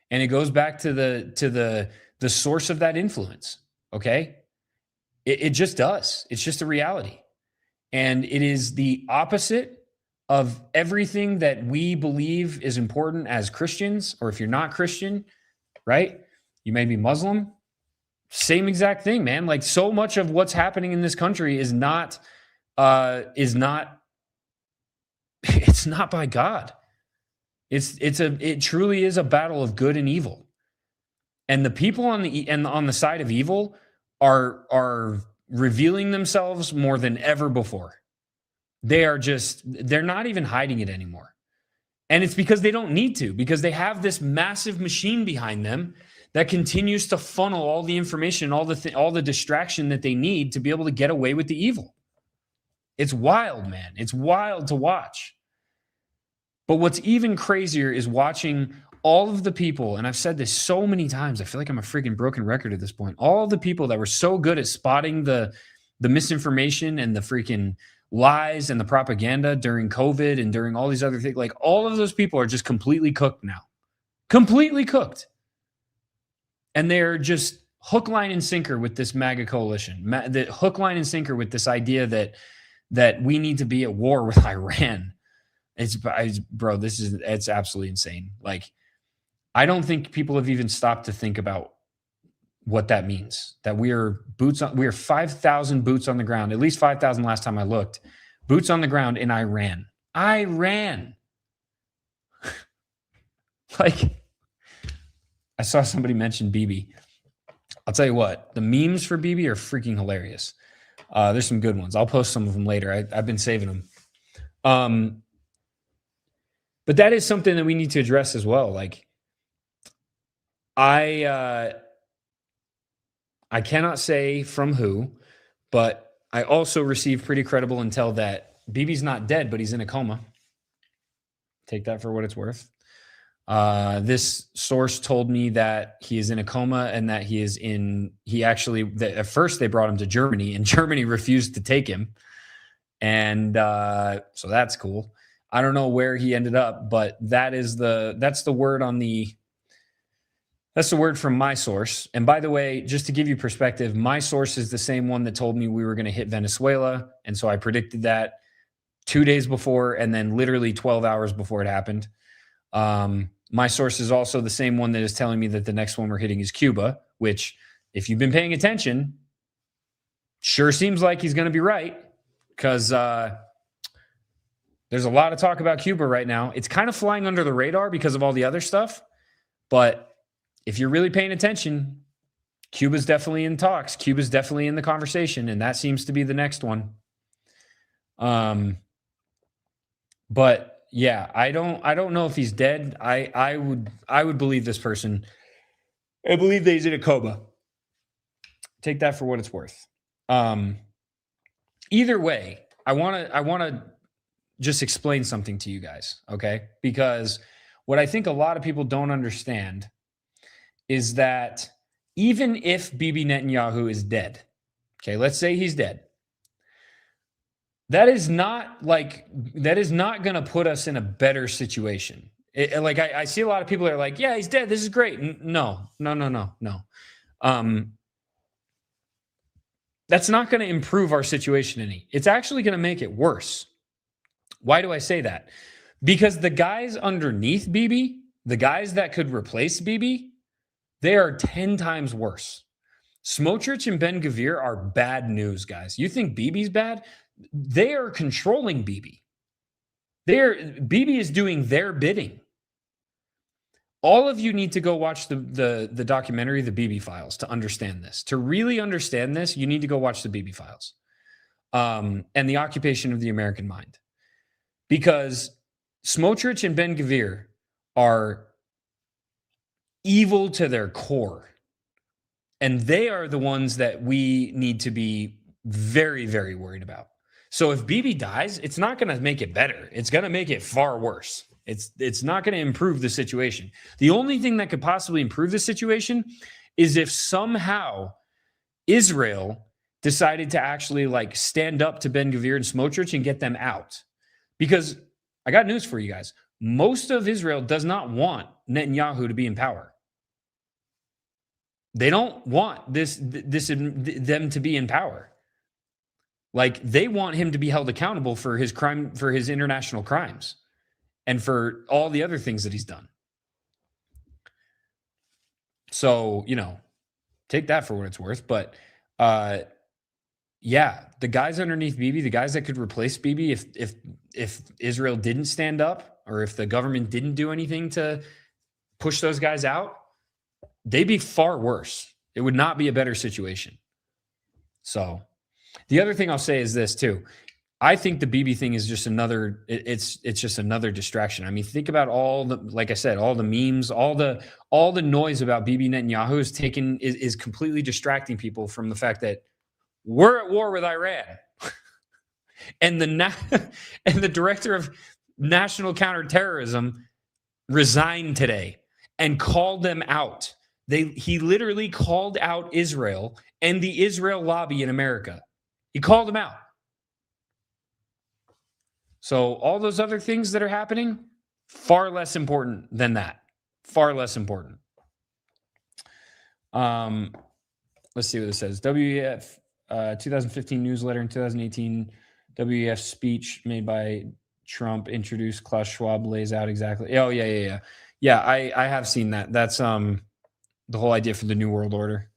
And it goes back to the source of that influence. Okay. It just does. It's just a reality. And it is the opposite of everything that we believe is important as Christians, or if you're not Christian, right? You may be Muslim. Same exact thing, man. Like, so much of what's happening in this country is not it's not by God. It truly is a battle of good and evil. And the people on the side of evil are revealing themselves more than ever before. They're not even hiding it anymore. And it's because they don't need to, because they have this massive machine behind them that continues to funnel all the information, all the distraction that they need to be able to get away with the evil. It's wild, man. It's wild to watch. But what's even crazier is watching all of the people, and I've said this so many times, I feel like I'm a freaking broken record at this point. All of the people that were so good at spotting the misinformation and the freaking lies and the propaganda during COVID and during all these other things, like, all of those people are just completely cooked now. Completely cooked. And they're just hook, line, and sinker with this MAGA coalition. The hook, line, and sinker with this idea that we need to be at war with Iran. Bro, it's absolutely insane. Like, I don't think people have even stopped to think about what that means. That we are 5,000 boots on the ground, at least 5,000 last time I looked, boots on the ground in Iran. Like, I saw somebody mention Bibi. I'll tell you what, the memes for Bibi are freaking hilarious. There's some good ones. I'll post some of them later. I've been saving them. But that is something that we need to address as well. Like, I cannot say from who, but I also received pretty credible intel that Bibi's not dead, but he's in a coma. Take that for what it's worth. This source told me that he is in a coma and that at first they brought him to Germany and Germany refused to take him. And so that's cool. I don't know where he ended up, but that's the word from my source. And by the way, just to give you perspective, my source is the same one that told me we were going to hit Venezuela. And so I predicted that 2 days before, and then literally 12 hours before it happened. My source is also the same one that is telling me that the next one we're hitting is Cuba, which, if you've been paying attention, sure seems like he's going to be right, because there's a lot of talk about Cuba right now. It's kind of flying under the radar because of all the other stuff. But if you're really paying attention, Cuba's definitely in talks. Cuba's definitely in the conversation, and that seems to be the next one. But yeah, I don't know if he's dead. I would believe this person. I believe that he's in a coma. Take that for what it's worth. Either way, I want to just explain something to you guys, okay? Because what I think a lot of people don't understand is that even if Bibi Netanyahu is dead, okay, let's say he's dead, that is not going to put us in a better situation. I see a lot of people that are like, yeah, he's dead, this is great. No. That's not going to improve our situation any. It's actually going to make it worse. Why do I say that? Because the guys underneath Bibi, the guys that could replace Bibi, They are 10 times worse. Smotrich and Ben-Gvir are bad news, guys. You think Bibi's bad? They are controlling Bibi. Bibi is doing their bidding. All of you need to go watch the documentary, The Bibi Files, to understand this. To really understand this, you need to go watch The Bibi Files and the occupation of the American mind. Because Smotrich and Ben-Gvir are evil to their core. And they are the ones that we need to be very, very worried about. So if Bibi dies, it's not going to make it better. It's going to make it far worse. It's not going to improve the situation. The only thing that could possibly improve the situation is if somehow Israel decided to actually like stand up to Ben-Gvir and Smotrich and get them out. Because I got news for you guys. Most of Israel does not want Netanyahu to be in power. They don't want them to be in power. Like, they want him to be held accountable for his crime, for his international crimes, and for all the other things that he's done. So, take that for what it's worth. But yeah, the guys underneath Bibi, the guys that could replace Bibi if Israel didn't stand up, or if the government didn't do anything to push those guys out, they'd be far worse. It would not be a better situation. So the other thing I'll say is this too. I think the Bibi thing is just another, it's just another distraction. I mean, think about all the, like I said, all the memes, all the noise about Bibi Netanyahu is completely distracting people from the fact that we're at war with Iran. and the director of national counterterrorism resigned today and called them out. He literally called out Israel and the Israel lobby in America. He called them out. So all those other things that are happening, far less important than that. Far less important. Let's see what it says. WEF 2015 newsletter in 2018. WEF speech made by Trump introduced Klaus Schwab lays out exactly. Oh, yeah. Yeah, I have seen that. That's the whole idea for the New World Order.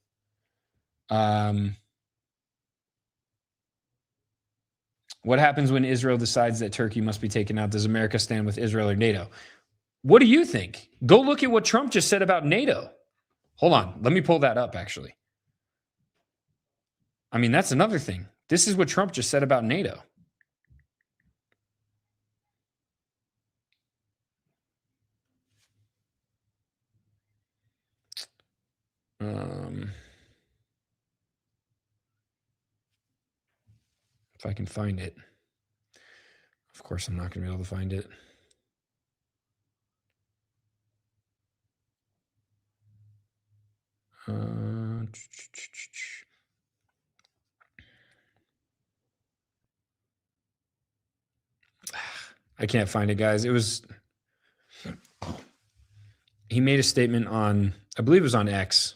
What happens when Israel decides that Turkey must be taken out? Does America stand with Israel or NATO? What do you think? Go look at what Trump just said about NATO. Hold on. Let me pull that up, actually. I mean, that's another thing. This is what Trump just said about NATO. If I can find it. Of course, I'm not going to be able to find it. I can't find it, guys. He made a statement on, I believe it was on X,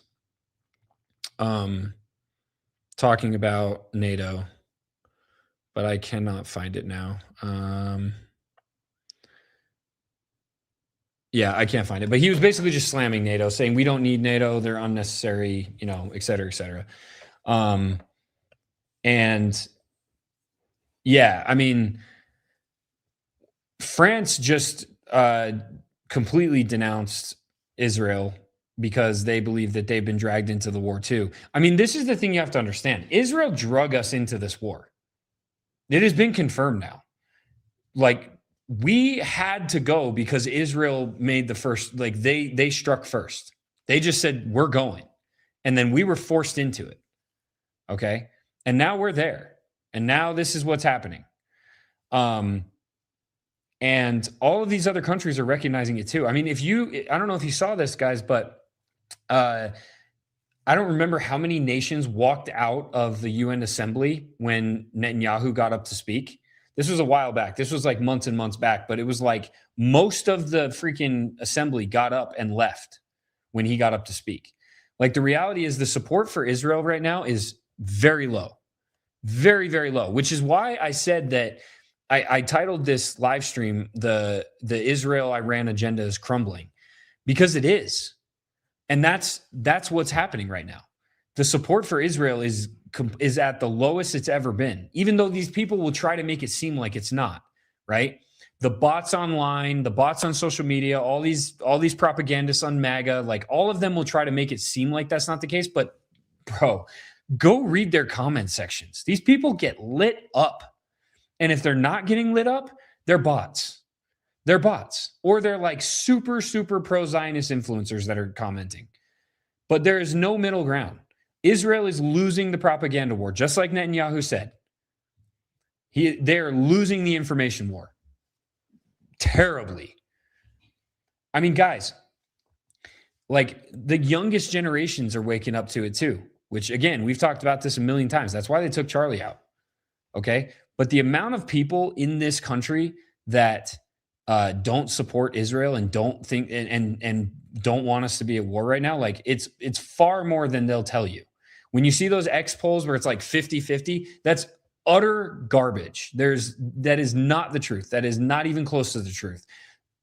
talking about NATO, but I cannot find it now. Yeah, I can't find it. But he was basically just slamming NATO, saying we don't need NATO, they're unnecessary, et cetera, et cetera. And yeah, I mean, France just completely denounced Israel because they believe that they've been dragged into the war too. I mean, this is the thing you have to understand. Israel drug us into this war. It has been confirmed now. Like, we had to go because Israel made the first, like they struck first. They just said, we're going. And then we were forced into it. Okay. And now we're there. And now this is what's happening. And all of these other countries are recognizing it too. I mean, I don't know if you saw this, guys, but I don't remember how many nations walked out of the UN assembly when Netanyahu got up to speak. This was a while back. This was like months and months back, but it was like most of the freaking assembly got up and left when he got up to speak. Like, the reality is the support for Israel right now is very low, very, very low, which is why I said that I titled this live stream, the Israel-Iran agenda is crumbling, because it is. And that's what's happening right now. The support for Israel is at the lowest it's ever been, even though these people will try to make it seem like it's not, right? The bots online, the bots on social media, all these propagandists on MAGA, like all of them will try to make it seem like that's not the case. But bro, go read their comment sections. These people get lit up. And if they're not getting lit up, they're bots. They're bots. Or they're like super, super pro-Zionist influencers that are commenting. But there is no middle ground. Israel is losing the propaganda war, just like Netanyahu said. They're losing the information war. Terribly. I mean, guys, like the youngest generations are waking up to it too, which again, we've talked about this a million times. That's why they took Charlie out. Okay. But the amount of people in this country that don't support Israel and don't think and don't want us to be at war right now, like it's far more than they'll tell you. When you see those X polls where it's like 50-50, that's utter garbage. That is not the truth. That is not even close to the truth.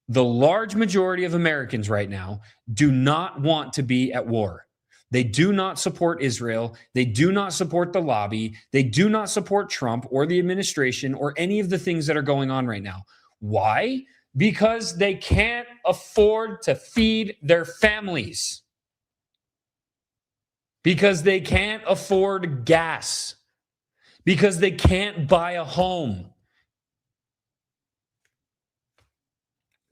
The large majority of Americans right now do not want to be at war. They do not support Israel. They do not support the lobby. They do not support Trump or the administration or any of the things that are going on right now. Why? Because they can't afford to feed their families. Because they can't afford gas. Because they can't buy a home.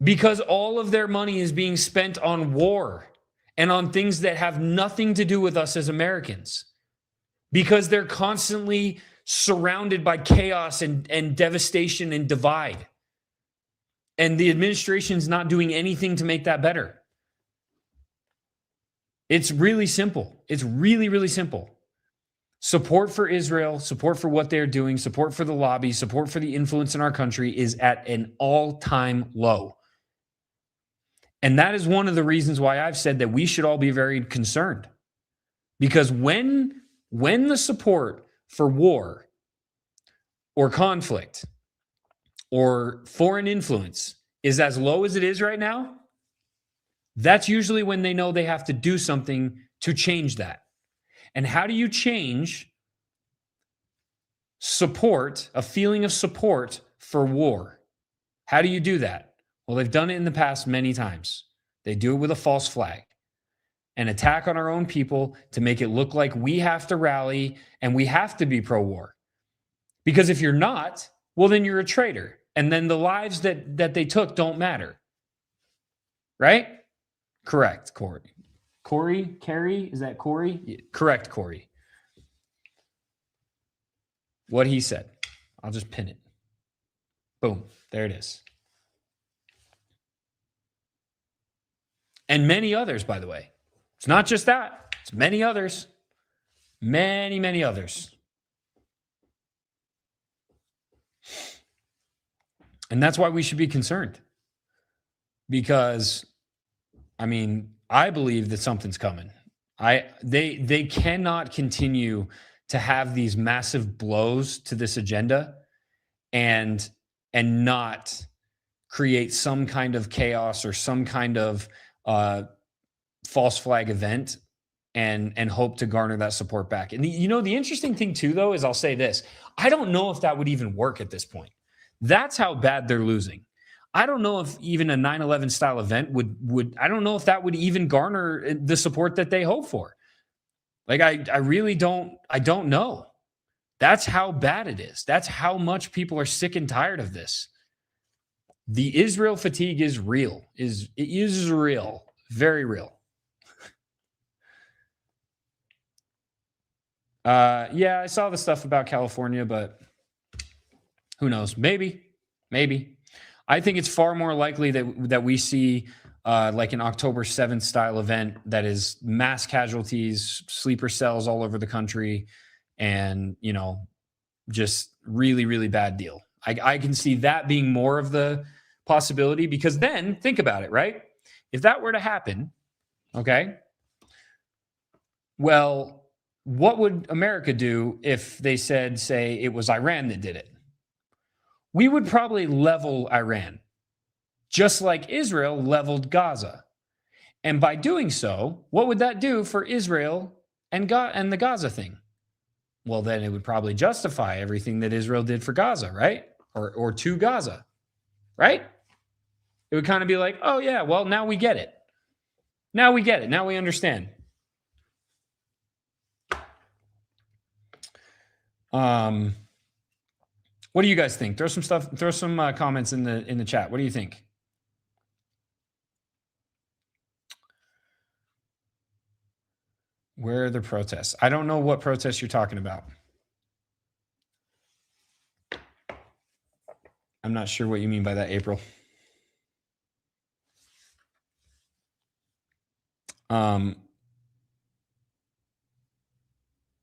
Because all of their money is being spent on war and on things that have nothing to do with us as Americans. Because they're constantly surrounded by chaos and devastation and divide. And the administration's not doing anything to make that better. It's really simple. It's really, really simple. Support for Israel, support for what they're doing, support for the lobby, support for the influence in our country is at an all-time low. And that is one of the reasons why I've said that we should all be very concerned. Because when the support for war or conflict or foreign influence is as low as it is right now, that's usually when they know they have to do something to change that. And how do you change support, a feeling of support for war? How do you do that? Well, they've done it in the past many times. They do it with a false flag, an attack on our own people to make it look like we have to rally and we have to be pro-war. Because if you're not, well, then you're a traitor. And then the lives that they took don't matter. Right? Correct, Corey. Carrie, is that Corey? Yeah, correct, Corey. What he said. I'll just pin it. Boom. There it is. And many others, by the way. It's not just that. It's many others. Many, many others. And that's why we should be concerned. Because, I mean, I believe that something's coming. They cannot continue to have these massive blows to this agenda and not create some kind of chaos or some kind of false flag event and hope to garner that support back. And the interesting thing too, though, is I'll say this. I don't know if that would even work at this point. That's how bad they're losing. I don't know if even a 9/11 style event would I don't know if that would even garner the support that they hope for. Like I really don't know. That's how bad it is. That's how much people are sick and tired of this. The Israel fatigue is real. It is real. Very real. Yeah, I saw the stuff about California, but who knows? Maybe. I think it's far more likely that we see like an October 7th style event that is mass casualties, sleeper cells all over the country, and just really, really bad deal. I can see that being more of the possibility, because then think about it, right? If that were to happen, okay, well, what would America do if they said, say, it was Iran that did it? We would probably level Iran, just like Israel leveled Gaza. And by doing so, what would that do for Israel and the Gaza thing? Well, then it would probably justify everything that Israel did for Gaza, right? Or to Gaza, right? It would kind of be like, oh yeah, well, now we get it. Now we get it. Now we understand. What do you guys think? Throw some comments in the chat. What do you think? Where are the protests? I don't know what protests you're talking about. I'm not sure what you mean by that, April.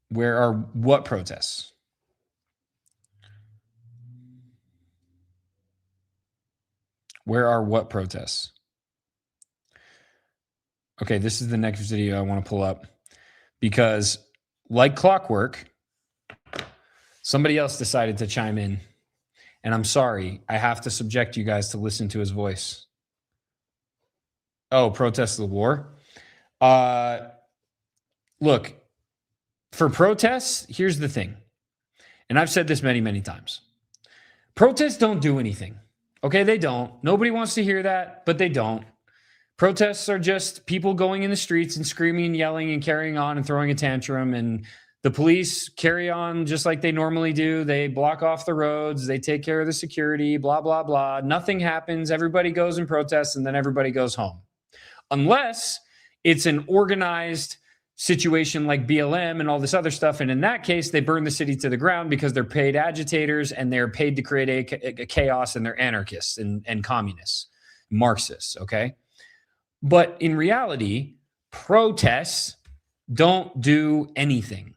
Where are what protests? Where are what protests? Okay, this is the next video I want to pull up because, like clockwork, somebody else decided to chime in. And I'm sorry, I have to subject you guys to listen to his voice. Oh, protest the war. Look, for protests, here's the thing. And I've said this many, many times. Protests don't do anything. Okay, they don't. Nobody wants to hear that, but they don't. Protests are just people going in the streets and screaming and yelling and carrying on and throwing a tantrum, and the police carry on just like they normally do. They block off the roads. They take care of the security, blah, blah, blah. Nothing happens. Everybody goes and protests, and then everybody goes home. Unless it's an organized situation like BLM and all this other stuff. And in that case, they burn the city to the ground because they're paid agitators and they're paid to create a chaos, and they're anarchists and communists, Marxists, okay? But in reality, protests don't do anything.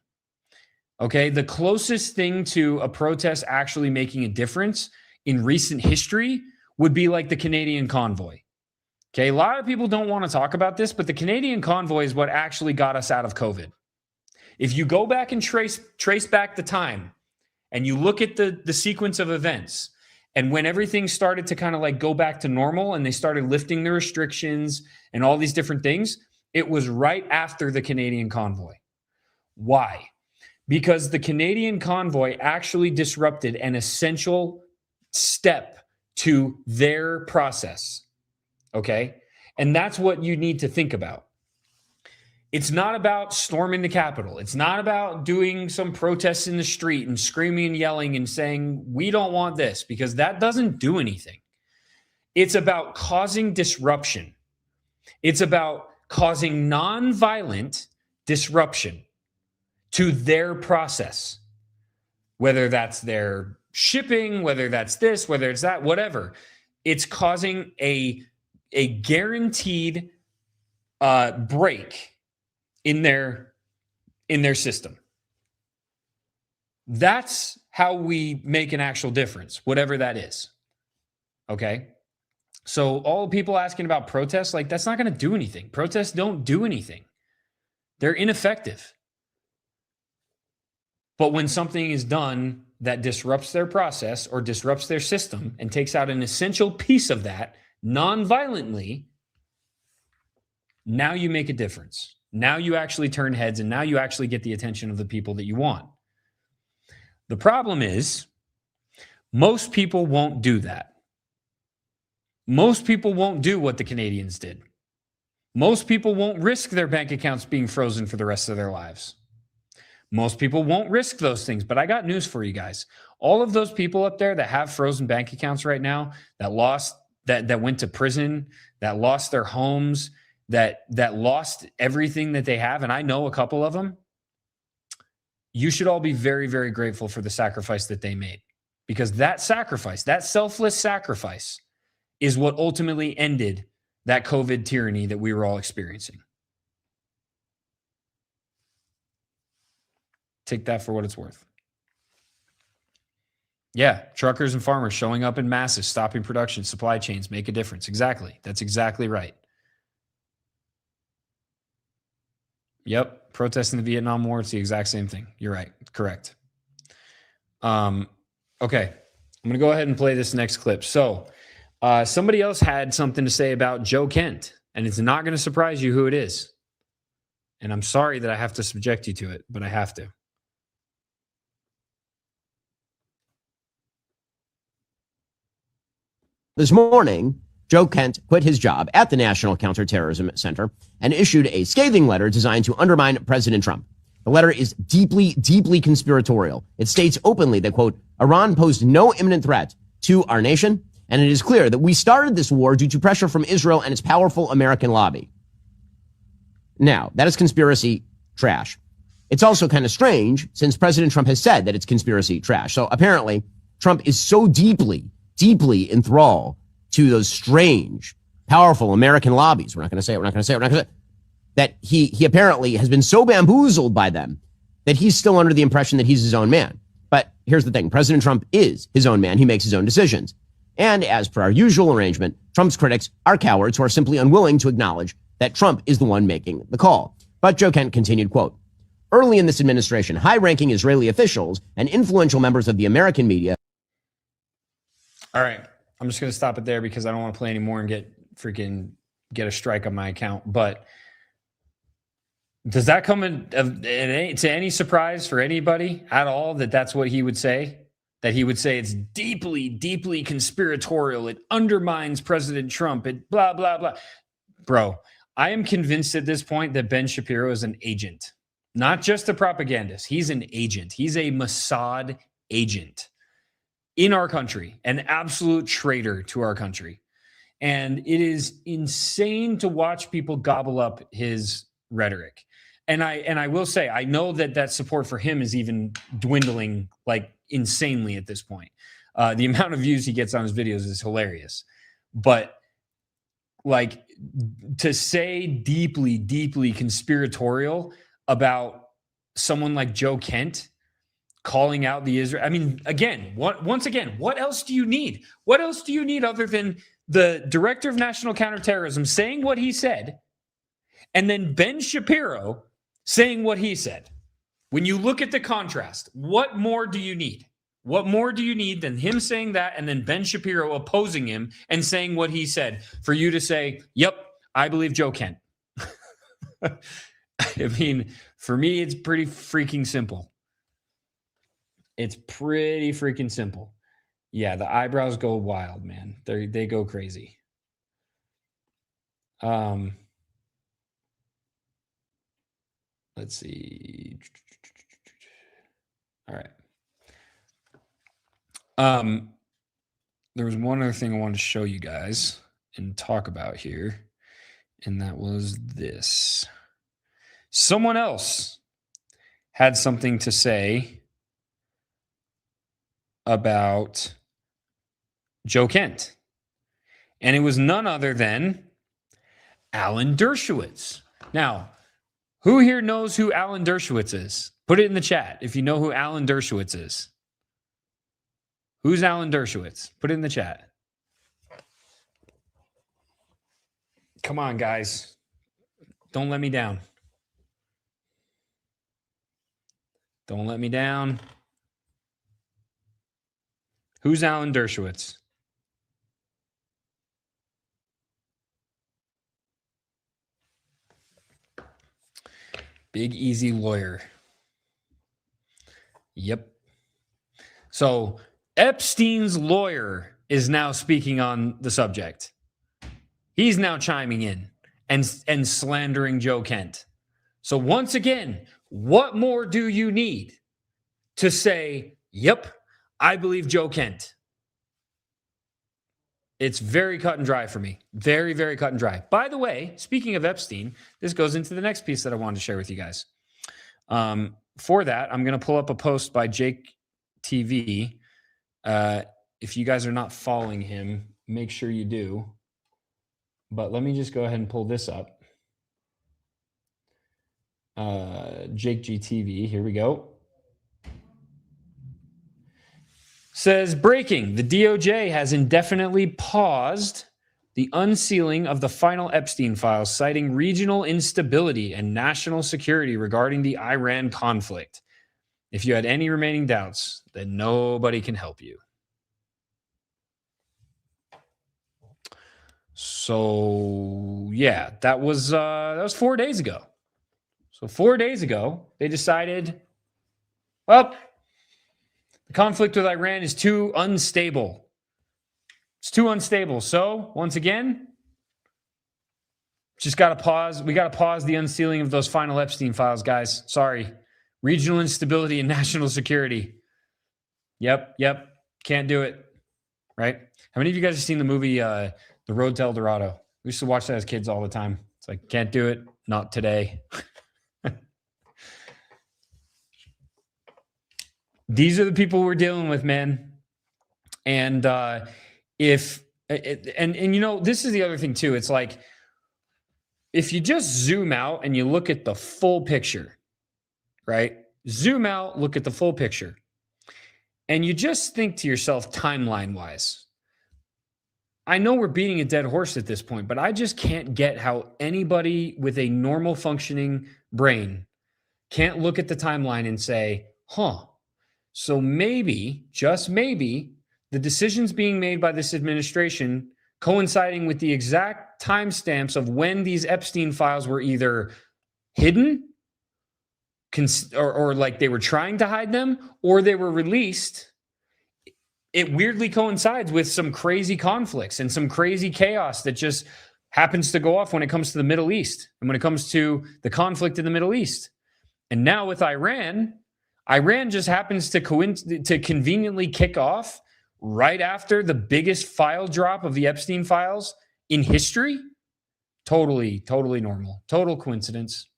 Okay, the closest thing to a protest actually making a difference in recent history would be like the Canadian convoy. Okay, a lot of people don't want to talk about this, but the Canadian convoy is what actually got us out of COVID. If you go back and trace back the time and you look at the sequence of events and when everything started to kind of like go back to normal and they started lifting the restrictions and all these different things, it was right after the Canadian convoy. Why? Because the Canadian convoy actually disrupted an essential step to their process. Okay? And that's what you need to think about. It's not about storming the Capitol. It's not about doing some protests in the street and screaming and yelling and saying, we don't want this, because that doesn't do anything. It's about causing disruption. It's about causing nonviolent disruption to their process, whether that's their shipping, whether that's this, whether it's that, whatever. It's causing a guaranteed break in their system. That's how we make an actual difference, whatever that is. Okay? So all people asking about protests, like, that's not going to do anything. Protests don't do anything. They're ineffective. But when something is done that disrupts their process or disrupts their system and takes out an essential piece of that non-violently, now you make a difference. Now you actually turn heads, and now you actually get the attention of the people that you want. The problem is most people won't do that. Most people won't do what the Canadians did. Most people won't risk their bank accounts being frozen for the rest of their lives. Most people won't risk those things, but I got news for you guys. All of those people up there that have frozen bank accounts right now, that went to prison, that lost their homes, that lost everything that they have, and I know a couple of them, you should all be very, very grateful for the sacrifice that they made. Because that sacrifice, that selfless sacrifice, is what ultimately ended that COVID tyranny that we were all experiencing. Take that for what it's worth. Yeah, truckers and farmers showing up in masses, stopping production, supply chains, make a difference. Exactly. That's exactly right. Yep, protests in the Vietnam War, it's the exact same thing. You're right. Correct. Okay, I'm going to go ahead and play this next clip. So somebody else had something to say about Joe Kent. And it's not going to surprise you who it is. And I'm sorry that I have to subject you to it, but I have to. This morning, Joe Kent quit his job at the National Counterterrorism Center and issued a scathing letter designed to undermine President Trump. The letter is deeply, deeply conspiratorial. It states openly that, quote, Iran posed no imminent threat to our nation, and it is clear that we started this war due to pressure from Israel and its powerful American lobby. Now, that is conspiracy trash. It's also kind of strange since President Trump has said that it's conspiracy trash. So apparently, Trump is so deeply enthralled to those strange, powerful American lobbies. We're not going to say it. That he apparently has been so bamboozled by them that he's still under the impression that he's his own man. But here's the thing. President Trump is his own man. He makes his own decisions. And as per our usual arrangement, Trump's critics are cowards who are simply unwilling to acknowledge that Trump is the one making the call. But Joe Kent continued, quote, early in this administration, high-ranking Israeli officials and influential members of the American media. All right. I'm just going to stop it there because I don't want to play anymore and get a strike on my account. But does that come to any surprise for anybody at all that that's what he would say? That he would say it's deeply, deeply conspiratorial. It undermines President Trump. It blah, blah, blah. Bro, I am convinced at this point that Ben Shapiro is an agent, not just a propagandist. He's an agent. He's a Mossad agent in our country, an absolute traitor to our country. And it is insane to watch people gobble up his rhetoric. And I will say, I know that support for him is even dwindling like insanely at this point. The amount of views he gets on his videos is hilarious. But like to say deeply, deeply conspiratorial about someone like Joe Kent calling out the Israel. I mean, once again, what else do you need? What else do you need other than the director of national counterterrorism saying what he said and then Ben Shapiro saying what he said? When you look at the contrast, what more do you need? What more do you need than him saying that and then Ben Shapiro opposing him and saying what he said for you to say, yep, I believe Joe Kent? I mean, for me, it's pretty freaking simple. It's pretty freaking simple. Yeah, the eyebrows go wild, man. They go crazy. Let's see. All right. There was one other thing I wanted to show you guys and talk about here, and that was this. Someone else had something to say about Joe Kent, and it was none other than Alan Dershowitz. Now, who here knows who Alan Dershowitz is? Put it in the chat if you know who Alan Dershowitz is. Who's Alan Dershowitz? Put it in the chat. Come on, guys. Don't let me down. Don't let me down. Who's Alan Dershowitz? Big Easy lawyer. Yep. So Epstein's lawyer is now speaking on the subject. He's now chiming in and slandering Joe Kent. So once again, what more do you need to say, yep, I believe Joe Kent? It's very cut and dry for me. Very, very cut and dry. By the way, speaking of Epstein, this goes into the next piece that I wanted to share with you guys. For that, I'm going to pull up a post by Jake TV. If you guys are not following him, make sure you do. But let me just go ahead and pull this up. Jake GTV, here we go. Says, breaking, the DOJ has indefinitely paused the unsealing of the final Epstein files, citing regional instability and national security regarding the Iran conflict. If you had any remaining doubts, then nobody can help you. So yeah, that was 4 days ago. So 4 days ago, they decided, well, the conflict with Iran is too unstable. It's too unstable. So once again, just got to pause. We got to pause the unsealing of those final Epstein files, guys. Sorry. Regional instability and national security. Yep. Can't do it. Right? How many of you guys have seen the movie The Road to El Dorado? We used to watch that as kids all the time. It's like, can't do it. Not today. These are the people we're dealing with, man. And this is the other thing too. It's like, if you just zoom out and you look at the full picture, right? Zoom out, look at the full picture. And you just think to yourself, timeline wise, I know we're beating a dead horse at this point, but I just can't get how anybody with a normal functioning brain can't look at the timeline and say, so maybe, just maybe, the decisions being made by this administration coinciding with the exact timestamps of when these Epstein files were either hidden or like they were trying to hide them, or they were released, it weirdly coincides with some crazy conflicts and some crazy chaos that just happens to go off when it comes to the Middle East and when it comes to the conflict in the Middle East. And now with Iran just happens to conveniently kick off right after the biggest file drop of the Epstein files in history. Totally normal. Total coincidence.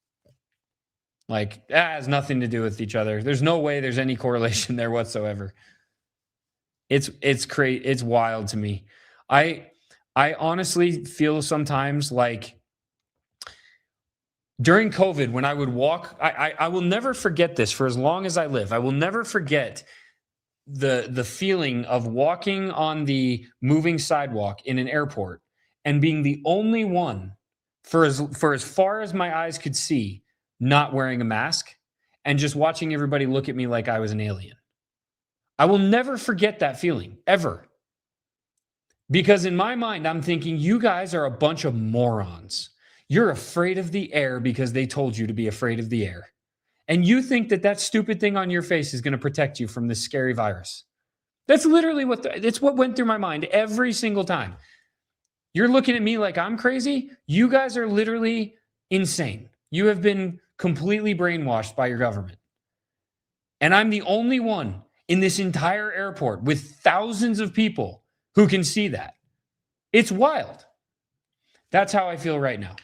Like, that has nothing to do with each other. There's no way there's any correlation there whatsoever. It's crazy. It's wild to me. I honestly feel sometimes like during COVID, when I would walk, I will never forget this for as long as I live. I will never forget the feeling of walking on the moving sidewalk in an airport and being the only one for as far as my eyes could see, not wearing a mask, and just watching everybody look at me like I was an alien. I will never forget that feeling, ever. Because in my mind, I'm thinking, you guys are a bunch of morons. You're afraid of the air because they told you to be afraid of the air. And you think that stupid thing on your face is going to protect you from this scary virus. That's literally it's what went through my mind every single time. You're looking at me like I'm crazy. You guys are literally insane. You have been completely brainwashed by your government. And I'm the only one in this entire airport with thousands of people who can see that. It's wild. That's how I feel right now.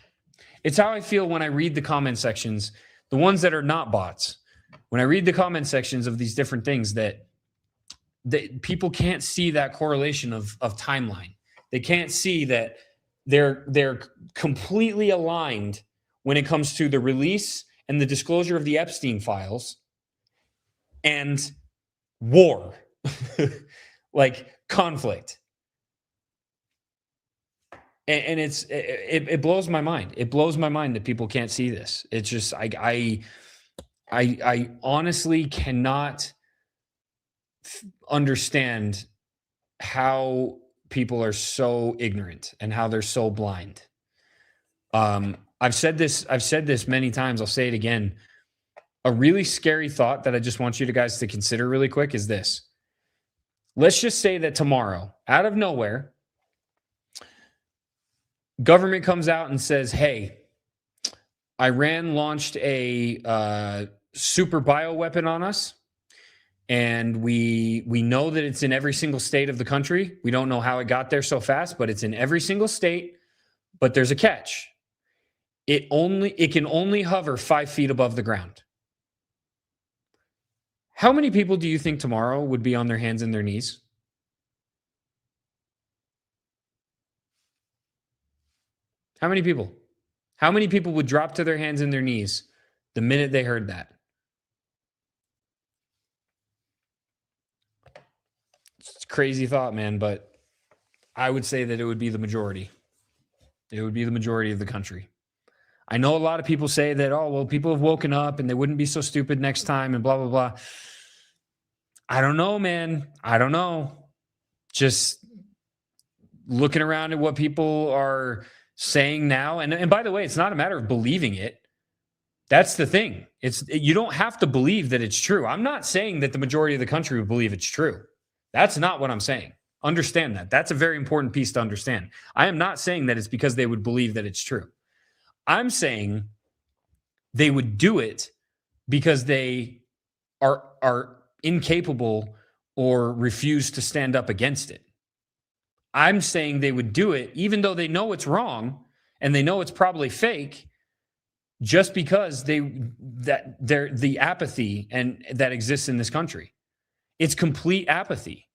It's how I feel when I read the comment sections, the ones that are not bots. When I read the comment sections of these different things that people can't see that correlation of timeline. They can't see that they're completely aligned when it comes to the release and the disclosure of the Epstein files and war, like conflict. And it blows my mind. It blows my mind that people can't see this. It's just, I honestly cannot understand how people are so ignorant and how they're so blind. I've said this many times. I'll say it again. A really scary thought that I just want you guys to consider really quick is this. Let's just say that tomorrow, out of nowhere, government comes out and says, hey, Iran launched a super bioweapon on us. And we know that it's in every single state of the country. We don't know how it got there so fast, but it's in every single state. But there's a catch. It can only hover 5 feet above the ground. How many people do you think tomorrow would be on their hands and their knees? How many people? How many people would drop to their hands and their knees the minute they heard that? It's a crazy thought, man, but I would say that it would be the majority. It would be the majority of the country. I know a lot of people say that, oh, well, people have woken up and they wouldn't be so stupid next time and blah, blah, blah. I don't know, man. I don't know. Just looking around at what people are saying now, and by the way, it's not a matter of believing it. That's the thing. You don't have to believe that it's true. I'm not saying that the majority of the country would believe it's true. That's not what I'm saying. Understand that. That's a very important piece to understand. I am not saying that it's because they would believe that it's true. I'm saying they would do it because they are incapable or refuse to stand up against it. I'm saying they would do it even though they know it's wrong and they know it's probably fake, just because the apathy and that exists in this country. It's complete apathy.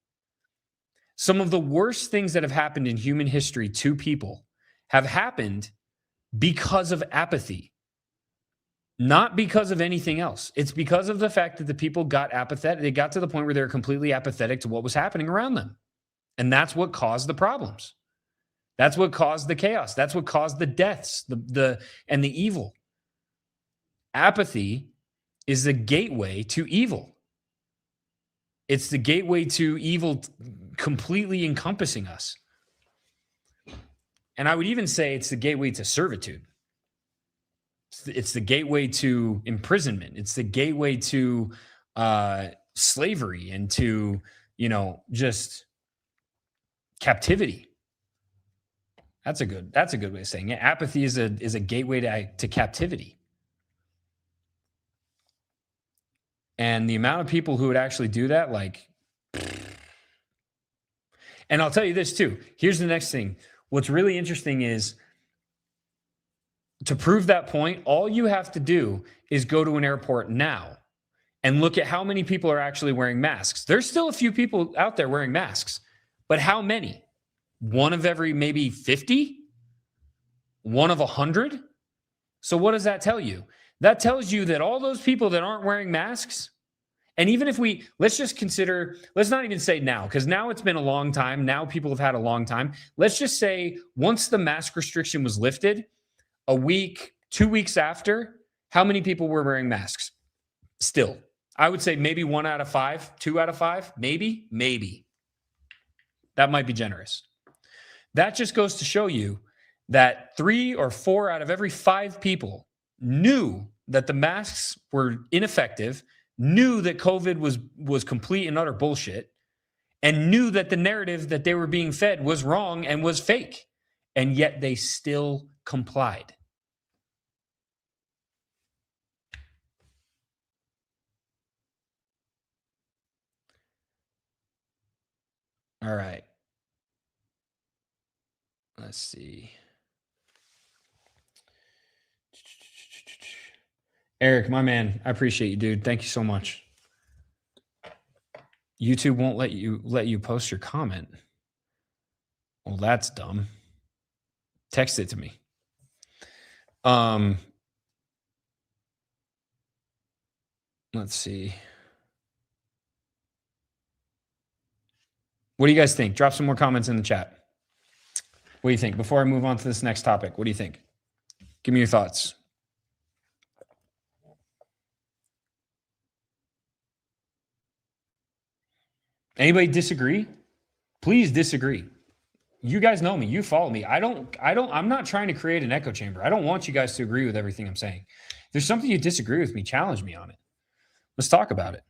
Some of the worst things that have happened in human history to people have happened because of apathy, not because of anything else. It's because of the fact that the people got apathetic. They got to the point where they were completely apathetic to what was happening around them. And that's what caused the problems. That's what caused the chaos. That's what caused the deaths, and the evil. Apathy is the gateway to evil. It's the gateway to evil completely encompassing us. And I would even say it's the gateway to servitude. It's the gateway to imprisonment. It's the gateway to slavery and to, just captivity. That's a good way of saying it. Apathy is a gateway to captivity. And the amount of people who would actually do that, and I'll tell you this too. Here's the next thing. What's really interesting is, to prove that point, all you have to do is go to an airport now and look at how many people are actually wearing masks. There's still a few people out there wearing masks, but how many? One of every maybe 50? One of 100? So what does that tell you? That tells you that all those people that aren't wearing masks, and even if let's just consider, let's not even say now, because now it's been a long time. Now people have had a long time. Let's just say once the mask restriction was lifted, a week, 2 weeks after, how many people were wearing masks? Still, I would say maybe 1 out of 5, 2 out of 5, maybe. That might be generous. That just goes to show you that 3 or 4 out of every 5 people knew that the masks were ineffective, knew that COVID was complete and utter bullshit, and knew that the narrative that they were being fed was wrong and was fake, and yet they still complied. All right. Let's see. Eric, my man, I appreciate you, dude. Thank you so much. YouTube won't let you post your comment. Well, that's dumb. Text it to me. Let's see. What do you guys think? Drop some more comments in the chat. What do you think? Before I move on to this next topic, what do you think? Give me your thoughts. Anybody disagree? Please disagree. You guys know me. You follow me. I'm not trying to create an echo chamber. I don't want you guys to agree with everything I'm saying. If there's something you disagree with me, challenge me on it. Let's talk about it.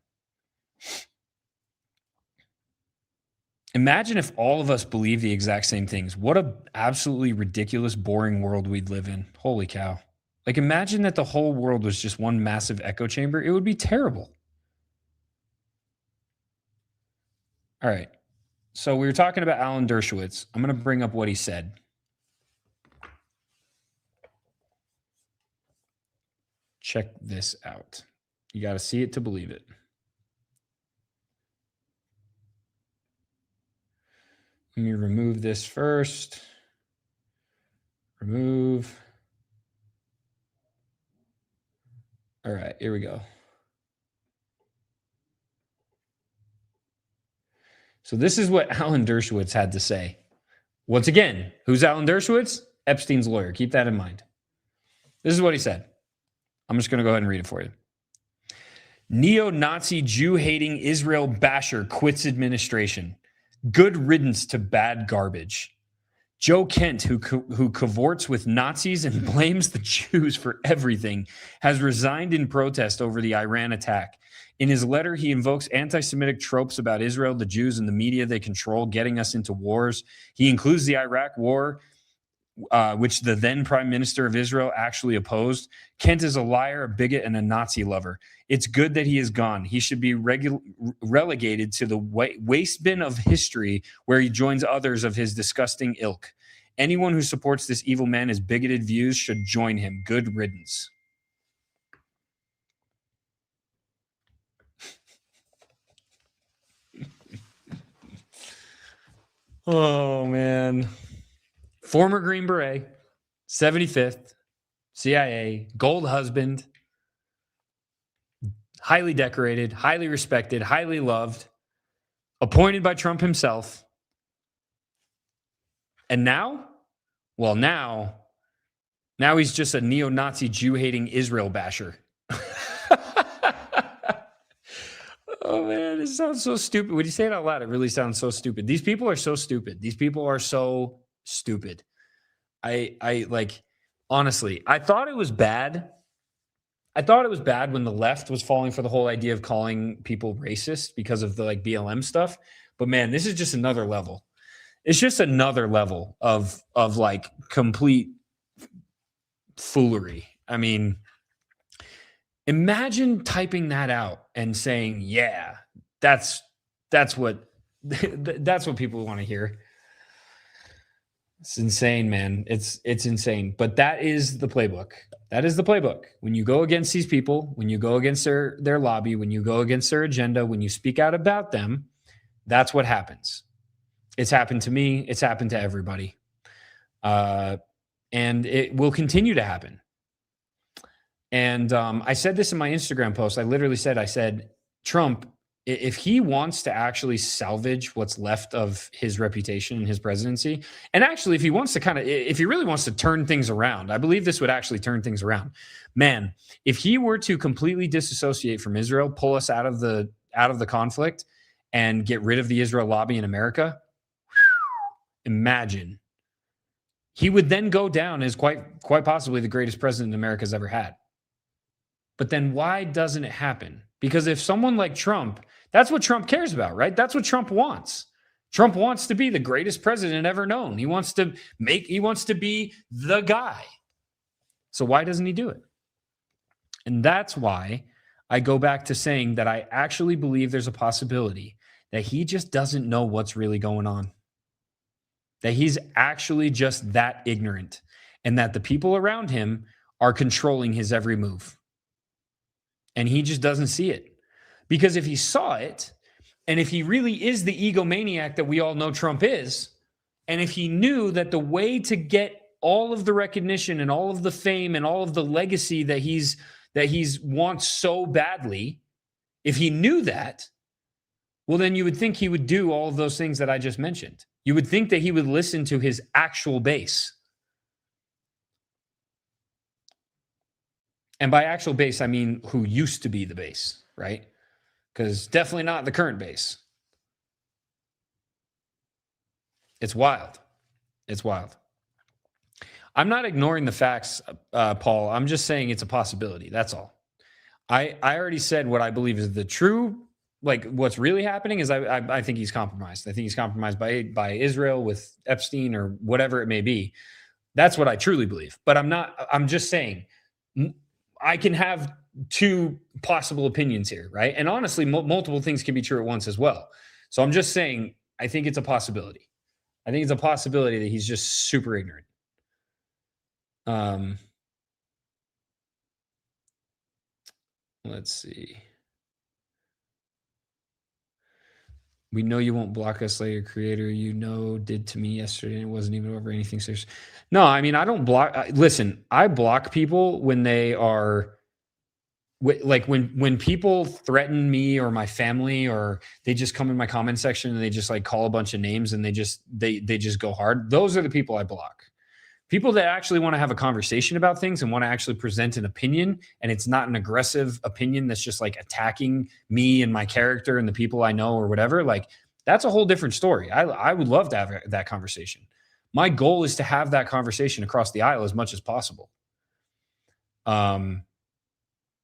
Imagine if all of us believe the exact same things. What a absolutely ridiculous, boring world we'd live in. Holy cow. Imagine that the whole world was just one massive echo chamber. It would be terrible. All right. So we were talking about Alan Dershowitz. I'm going to bring up what he said. Check this out. You got to see it to believe it. Let me remove this first. Remove. All right, here we go. So this is what Alan Dershowitz had to say. Once again, who's Alan Dershowitz? Epstein's lawyer. Keep that in mind. This is what he said. I'm just going to go ahead and read it for you. Neo-Nazi Jew-hating Israel basher quits administration. Good riddance to bad garbage. Joe Kent, who cavorts with Nazis and blames the Jews for everything, has resigned in protest over the Iran attack. In his letter, he invokes anti-Semitic tropes about Israel, the Jews, and the media they control, getting us into wars. He includes the Iraq war, which the then Prime Minister of Israel actually opposed. Kent is a liar, a bigot, and a Nazi lover. It's good that he is gone. He should be relegated to the waste bin of history, where he joins others of his disgusting ilk. Anyone who supports this evil man as bigoted views should join him. Good riddance. Oh, man. Former Green Beret, 75th, CIA, gold husband, highly decorated, highly respected, highly loved, appointed by Trump himself. And now? Well, now he's just a neo-Nazi Jew-hating Israel basher. Oh, man, it sounds so stupid. When you say it out loud, it really sounds so stupid. These people are so stupid. These people are so stupid. I like, honestly, I thought it was bad. I thought it was bad when the left was falling for the whole idea of calling people racist because of the like BLM stuff. But man, this is just another level. It's just another level of like complete foolery. I mean, imagine typing that out and saying, "Yeah, that's what people want to hear." It's insane, man. It's insane. But that is the playbook. That is the playbook. When you go against these people, when you go against their lobby, when you go against their agenda, when you speak out about them, that's what happens. It's happened to me. It's happened to everybody. And it will continue to happen. And I said this in my Instagram post. I said, Trump, if he wants to actually salvage what's left of his reputation and his presidency, and actually if he wants to if he really wants to turn things around, I believe this would actually turn things around. Man, if he were to completely disassociate from Israel, pull us out of the conflict and get rid of the Israel lobby in America, imagine. He would then go down as quite possibly the greatest president America's ever had. But then why doesn't it happen? Because if someone like Trump, that's what Trump cares about, right? That's what Trump wants. Trump wants to be the greatest president ever known. He wants to be the guy. So why doesn't he do it? And that's why I go back to saying that I actually believe there's a possibility that he just doesn't know what's really going on. That he's actually just that ignorant, and that the people around him are controlling his every move. And he just doesn't see it. Because if he saw it, and if he really is the egomaniac that we all know Trump is, and if he knew that the way to get all of the recognition and all of the fame and all of the legacy that he's wants so badly, if he knew that, well, then you would think he would do all of those things that I just mentioned. You would think that he would listen to his actual base. And by actual base, I mean who used to be the base, right? Because definitely not the current base. It's wild. It's wild. I'm not ignoring the facts, Paul. I'm just saying it's a possibility. That's all. I already said what I believe is the true, like what's really happening is I think he's compromised. I think he's compromised by Israel with Epstein or whatever it may be. That's what I truly believe. But I'm just saying I can have two possible opinions here, right? And honestly, multiple things can be true at once as well. So I'm just saying, I think it's a possibility. I think it's a possibility that he's just super ignorant. Let's see. We know you won't block us, Slayer creator. You know, did to me yesterday. And it wasn't even over anything serious. No, I mean, I don't block. Listen, I block people when they are like when people threaten me or my family, or they just come in my comment section and they just like call a bunch of names and they just go hard. Those are the people I block. People that actually want to have a conversation about things and want to actually present an opinion, and it's not an aggressive opinion that's just like attacking me and my character and the people I know or whatever, like that's a whole different story. I would love to have that conversation. My goal is to have that conversation across the aisle as much as possible.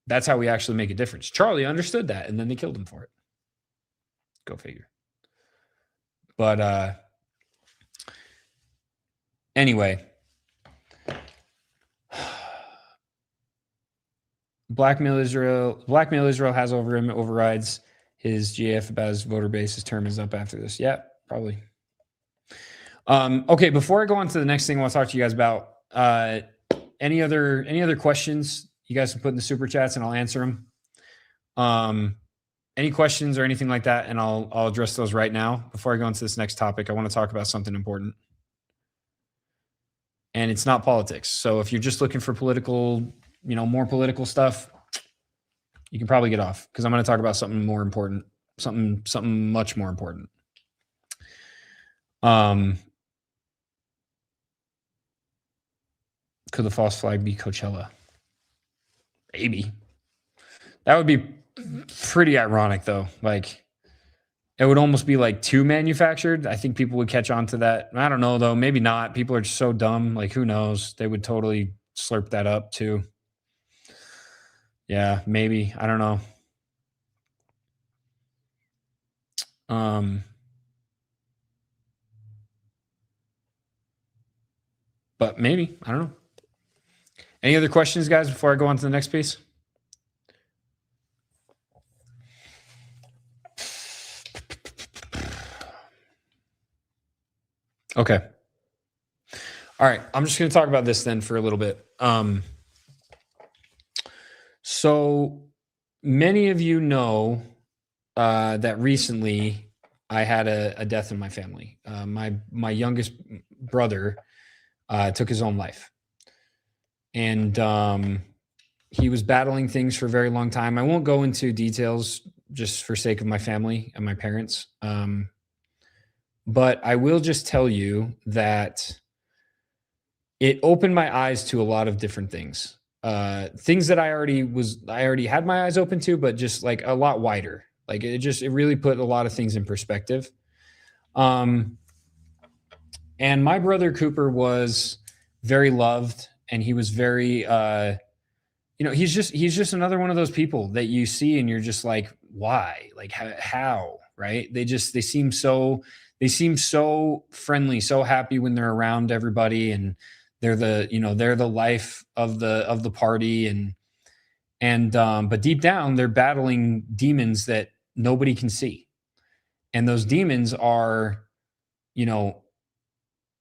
That's how we actually make a difference. Charlie understood that, and then they killed him for it. Go figure. But anyway, blackmail Israel has over him, overrides his GF about his voter base. His term is up after this. Yeah, probably. Okay, before I go on to the next thing I want to talk to you guys about, any other questions you guys can put in the super chats and I'll answer them. Any questions or anything like that, and I'll address those right now. Before I go into this next topic, I want to talk about something important. And it's not politics. So if you're just looking for political, more political stuff, you can probably get off, because I'm going to talk about something more important, something much more important. Could the false flag be Coachella? Maybe. That would be pretty ironic, though. Like, it would almost be like too manufactured. I think people would catch on to that. I don't know, though. Maybe not. People are just so dumb. Like, who knows? They would totally slurp that up, too. Yeah, maybe. I don't know. But maybe. I don't know. Any other questions, guys, before I go on to the next piece? Okay. All right. I'm just going to talk about this then for a little bit. So many of you know that recently I had a death in my family. My youngest brother took his own life. And he was battling things for a very long time. I won't go into details just for sake of my family and my parents. But I will just tell you that it opened my eyes to a lot of different things. Things that I already had my eyes open to, but just like a lot wider. Like it really put a lot of things in perspective. And my brother Cooper was very loved, and he was very, he's just another one of those people that you see and you're just like, why? Like how, right? They seem so friendly, so happy when they're around everybody, and they're the life of the party, but deep down they're battling demons that nobody can see. And those demons are,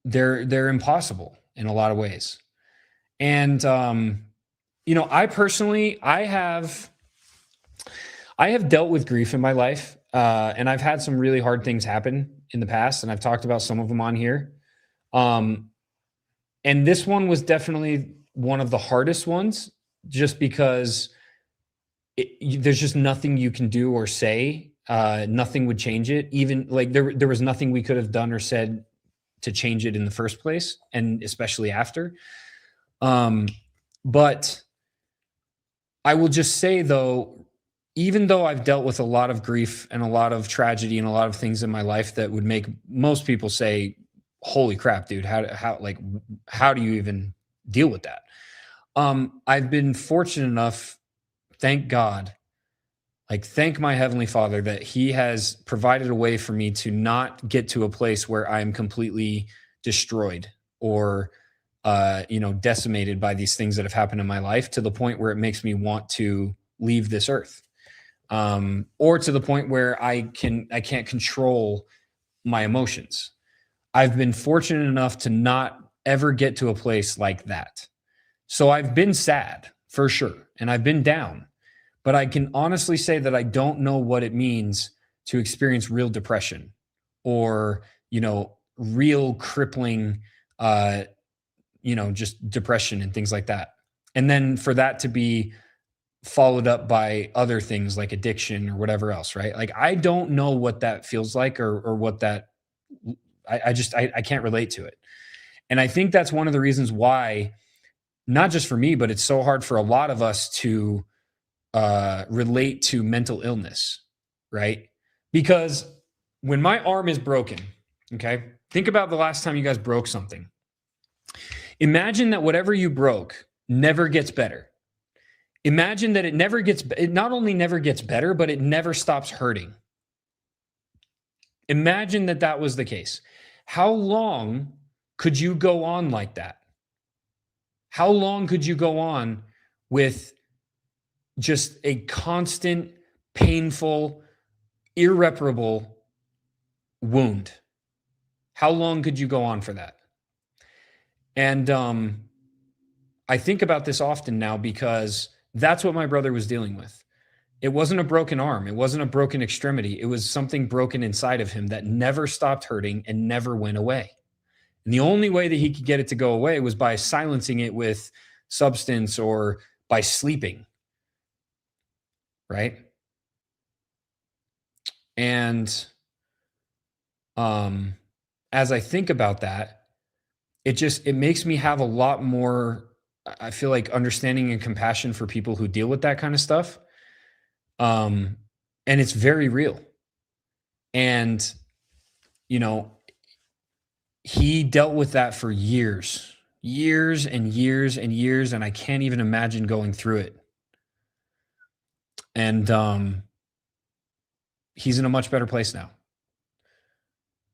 they're impossible in a lot of ways. And, I personally, I have dealt with grief in my life, and I've had some really hard things happen in the past, and I've talked about some of them on here. And this one was definitely one of the hardest ones, just because there's just nothing you can do or say. Nothing would change it. Even like there was nothing we could have done or said to change it in the first place, and especially after. But I will just say, though, even though I've dealt with a lot of grief and a lot of tragedy and a lot of things in my life that would make most people say, holy crap, dude, how do you even deal with that? I've been fortunate enough, thank God, thank my Heavenly Father, that He has provided a way for me to not get to a place where I'm completely destroyed or decimated by these things that have happened in my life, to the point where it makes me want to leave this earth, or to the point where I can't control my emotions. I've been fortunate enough to not ever get to a place like that. So I've been sad for sure, and I've been down, but I can honestly say that I don't know what it means to experience real depression or, real crippling, just depression and things like that. And then for that to be followed up by other things like addiction or whatever else, right? Like, I don't know what that feels like or what that, I can't relate to it. And I think that's one of the reasons why, not just for me, but it's so hard for a lot of us to relate to mental illness, right? Because when my arm is broken, Okay. Think about the last time you guys broke something. Imagine that whatever you broke never gets better. Imagine that it not only never gets better, but it never stops hurting. Imagine that that was the case. How long could you go on like that? How long could you go on with just a constant, painful, irreparable wound? How long could you go on for that? And I think about this often now because that's what my brother was dealing with. It wasn't a broken arm. It wasn't a broken extremity. It was something broken inside of him that never stopped hurting and never went away. And the only way that he could get it to go away was by silencing it with substance or by sleeping. Right? And as I think about that, it makes me have a lot more, I feel like, understanding and compassion for people who deal with that kind of stuff. And it's very real. And, you know, he dealt with that for years and years and years. And I can't even imagine going through it. And he's in a much better place now.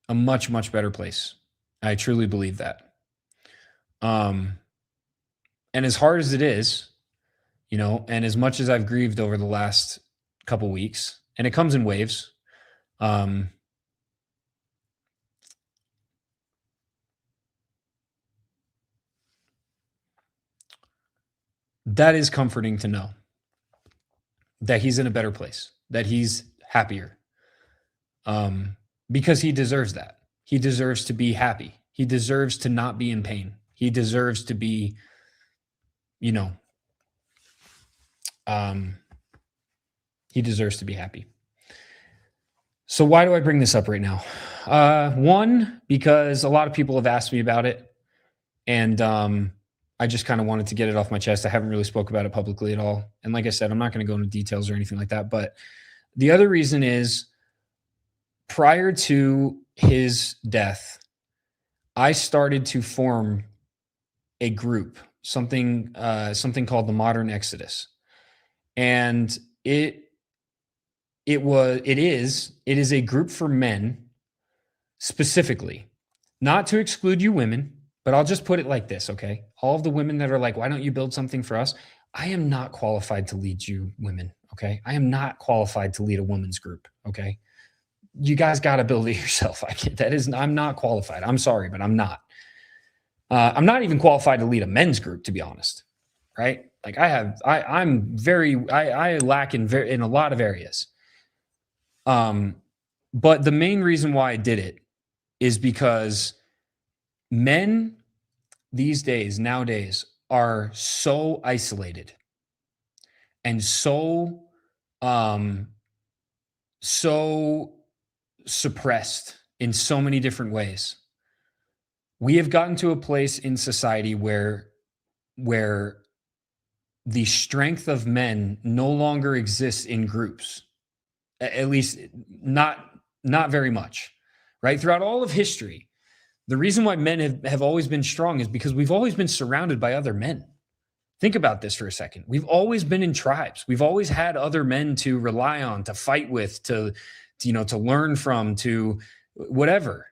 A much, much better place. I truly believe that. And as hard as it is, you know, and as much as I've grieved over the last couple weeks, and it comes in waves, that is comforting to know that he's in a better place, that he's happier, because he deserves that. He deserves to be happy. He deserves to not be in pain. He deserves to be, you know, he deserves to be happy. So why do I bring this up right now? One, because a lot of people have asked me about it, and I just kind of wanted to get it off my chest. I haven't really spoke about it publicly at all. And like I said, I'm not going to go into details or anything like that. But the other reason is, prior to his death, I started to form a group, something called the Modern Exodus. And it is a group for men specifically, not to exclude you women, but I'll just put it like this, okay? All of the women that are like, why don't you build something for us? I am not qualified to lead you women, okay? I am not qualified to lead a women's group, okay? You guys got to build it yourself. I'm not qualified. I'm sorry, but I'm not. I'm not even qualified to lead a men's group, to be honest, right? Like I lack in a lot of areas. But the main reason why I did it is because men nowadays are so isolated and so suppressed in so many different ways. We have gotten to a place in society where the strength of men no longer exists in groups, at least not very much, right? Throughout all of history, the reason why men have always been strong is because we've always been surrounded by other men. Think about this for a second. We've always been in tribes. We've always had other men to rely on, to fight with, to learn from, to whatever.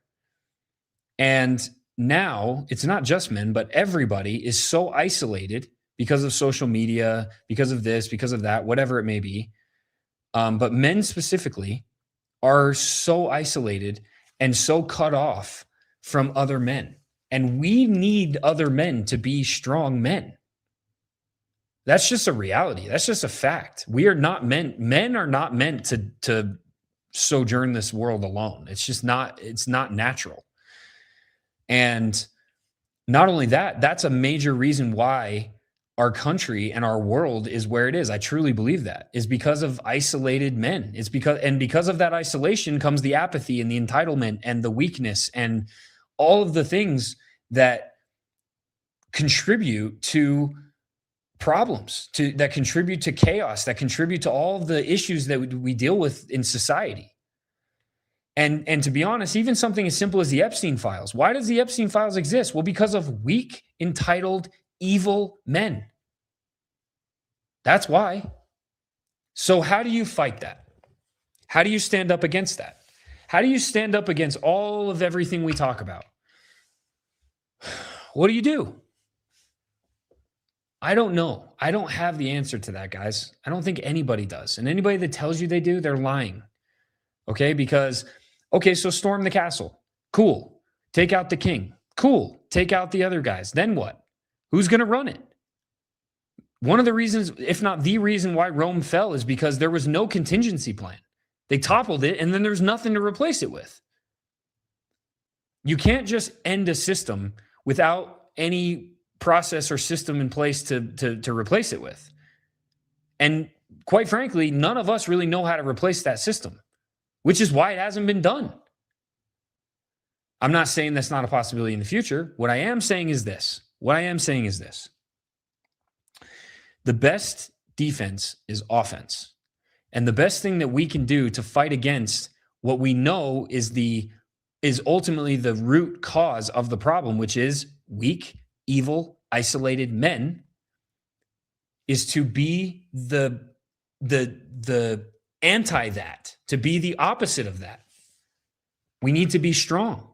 And now it's not just men, but everybody is so isolated because of social media, because of this, because of that, whatever it may be. But men specifically are so isolated and so cut off from other men. And we need other men to be strong men. That's just a reality. That's just a fact. Men are not meant to sojourn this world alone. It's not natural. And not only that, that's a major reason why our country and our world is where it is. I truly believe that is because of isolated men. Because of that isolation comes the apathy and the entitlement and the weakness and all of the things that contribute to problems, that contribute to chaos, that contribute to all of the issues that we deal with in society. And to be honest, even something as simple as the Epstein files. Why does the Epstein files exist? Well, because of weak, entitled, evil men. That's why. So how do you fight that? How do you stand up against that? How do you stand up against all of everything we talk about? What do you do? I don't know. I don't have the answer to that, guys. I don't think anybody does. And anybody that tells you they do, they're lying. Okay? Because, okay, so storm the castle. Cool. Take out the king. Cool. Take out the other guys. Then what? Who's going to run it? One of the reasons, if not the reason why Rome fell, is because there was no contingency plan. They toppled it, and then there's nothing to replace it with. You can't just end a system without any process or system in place to replace it with. And quite frankly, none of us really know how to replace that system, which is why it hasn't been done. I'm not saying that's not a possibility in the future. What I am saying is this. The best defense is offense. And the best thing that we can do to fight against what we know is ultimately the root cause of the problem, which is weak, evil, isolated men, is to be the anti that, to be the opposite of that. We need to be strong.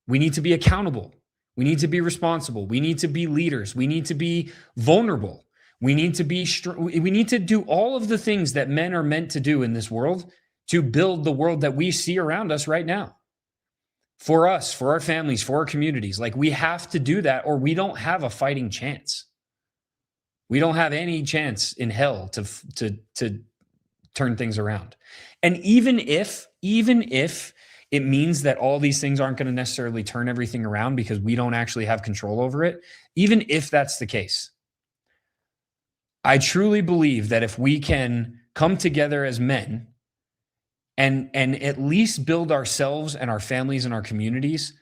We need to be accountable. We need to be responsible. We need to be leaders. We need to be vulnerable. We need to be we need to do all of the things that men are meant to do in this world to build the world that we see around us right now. For us, for our families, for our communities. Like, we have to do that, or we don't have a fighting chance. We don't have any chance in hell to turn things around. And even if it means that all these things aren't going to necessarily turn everything around because we don't actually have control over it, even if that's the case, I truly believe that if we can come together as men and at least build ourselves and our families and our communities,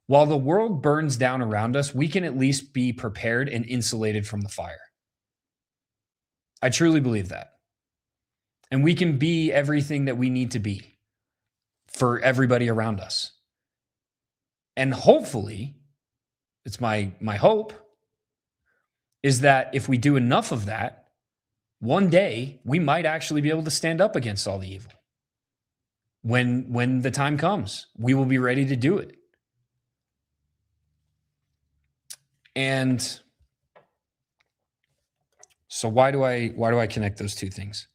while the world burns down around us, we can at least be prepared and insulated from the fire. I truly believe that. And we can be everything that we need to be for everybody around us. And hopefully, it's my hope, is that if we do enough of that, one day we might actually be able to stand up against all the evil. When the time comes, we will be ready to do it. And so why do I connect those two things?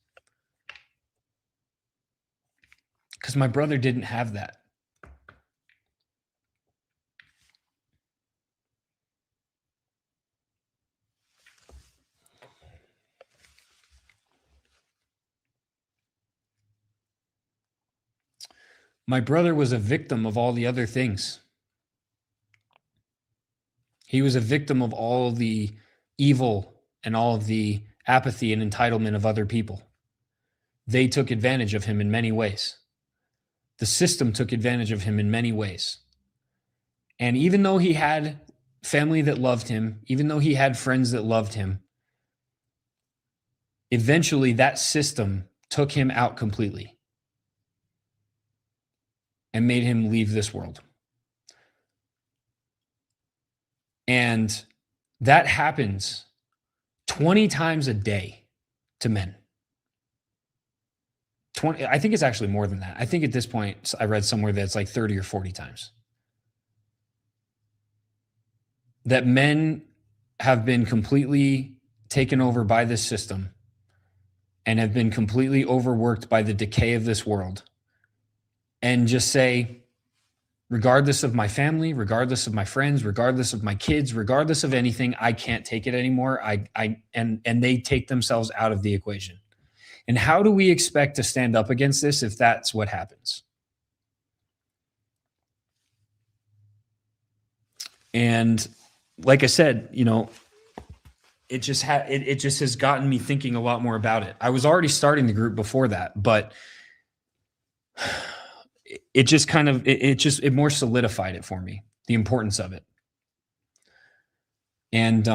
Because my brother didn't have that. My brother was a victim of all the other things. He was a victim of all the evil and all of the apathy and entitlement of other people. They took advantage of him in many ways. The system took advantage of him in many ways. And even though he had family that loved him, even though he had friends that loved him, eventually that system took him out completely and made him leave this world. And that happens 20 times a day to men. 20, I think it's actually more than that. I think at this point, I read somewhere that it's like 30 or 40 times. That men have been completely taken over by this system and have been completely overworked by the decay of this world, and just say, regardless of my family, regardless of my friends, regardless of my kids, regardless of anything, I can't take it anymore. And they take themselves out of the equation. And how do we expect to stand up against this if that's what happens? And like I said, it just has gotten me thinking a lot more about it. I was already starting the group before that, but it just kind of, it more solidified it for me, the importance of it. And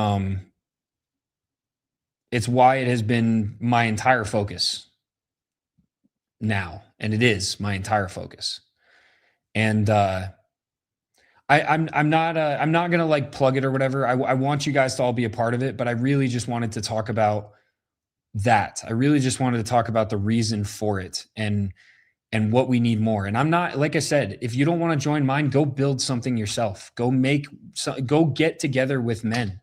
it's why it has been my entire focus now. And it is my entire focus. And I'm not gonna like plug it or whatever. I want you guys to all be a part of it, but I really just wanted to talk about that. I really just wanted to talk about the reason for it and what we need more. And I'm not, like I said, if you don't want to join mine, go build something yourself. Go get together with men.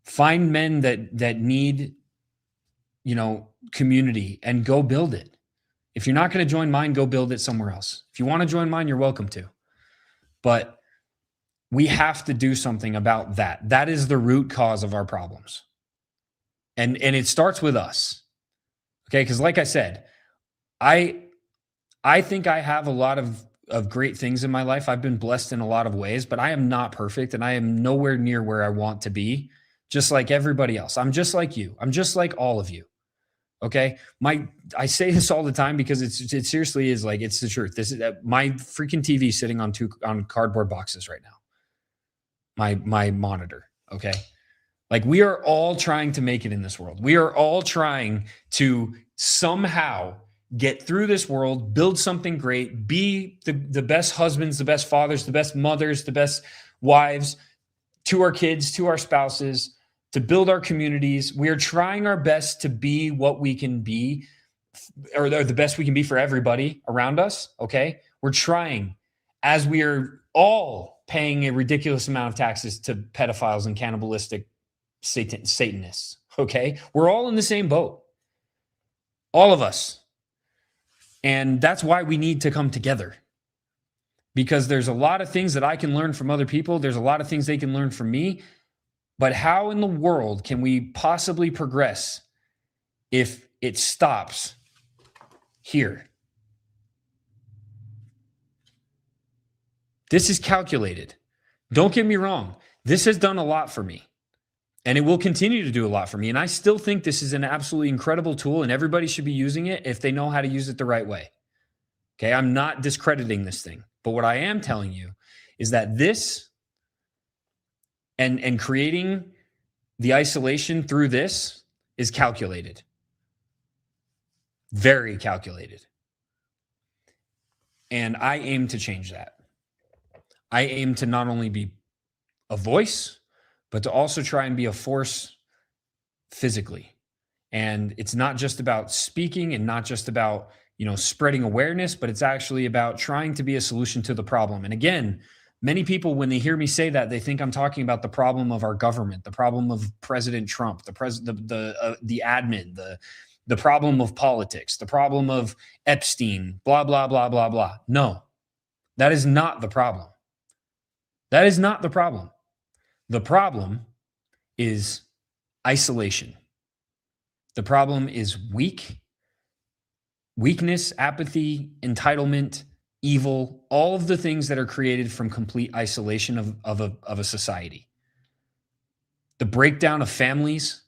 Find men that need, community, and go build it. If you're not going to join mine, go build it somewhere else. If you want to join mine, you're welcome to. But we have to do something about that. That is the root cause of our problems. And it starts with us. Okay? Because like I said, I think I have a lot of great things in my life. I've been blessed in a lot of ways, but I am not perfect, and I am nowhere near where I want to be, just like everybody else. I'm just like you. I'm just like all of you. Okay? I say this all the time because it seriously is like, it's the truth. This is my freaking TV sitting on cardboard boxes right now. My monitor. Okay? Like, we are all trying to make it in this world. We are all trying to somehow get through this world, build something great, be the best husbands, the best fathers, the best mothers, the best wives to our kids, to our spouses, to build our communities. We are trying our best to be what we can be, or the best we can be for everybody around us. Okay. We're trying, as we are all paying a ridiculous amount of taxes to pedophiles and cannibalistic Satanists. Okay. We're all in the same boat. All of us. And that's why we need to come together, because there's a lot of things that I can learn from other people. There's a lot of things they can learn from me. But how in the world can we possibly progress if it stops here? This is calculated. Don't get me wrong. This has done a lot for me, and it will continue to do a lot for me. And I still think this is an absolutely incredible tool, and everybody should be using it if they know how to use it the right way. Okay, I'm not discrediting this thing, but what I am telling you is that this and creating the isolation through this is calculated. Very calculated. And I aim to change that. I aim to not only be a voice, but to also try and be a force physically. And it's not just about speaking and not just about, spreading awareness, but it's actually about trying to be a solution to the problem. And again, many people, when they hear me say that, they think I'm talking about the problem of our government, the problem of President Trump, the admin, the problem of politics, the problem of Epstein, blah, blah, blah, blah, blah. No, that is not the problem. That is not the problem. The problem is isolation. The problem is weakness, apathy, entitlement, evil, all of the things that are created from complete isolation of a society. The breakdown of families,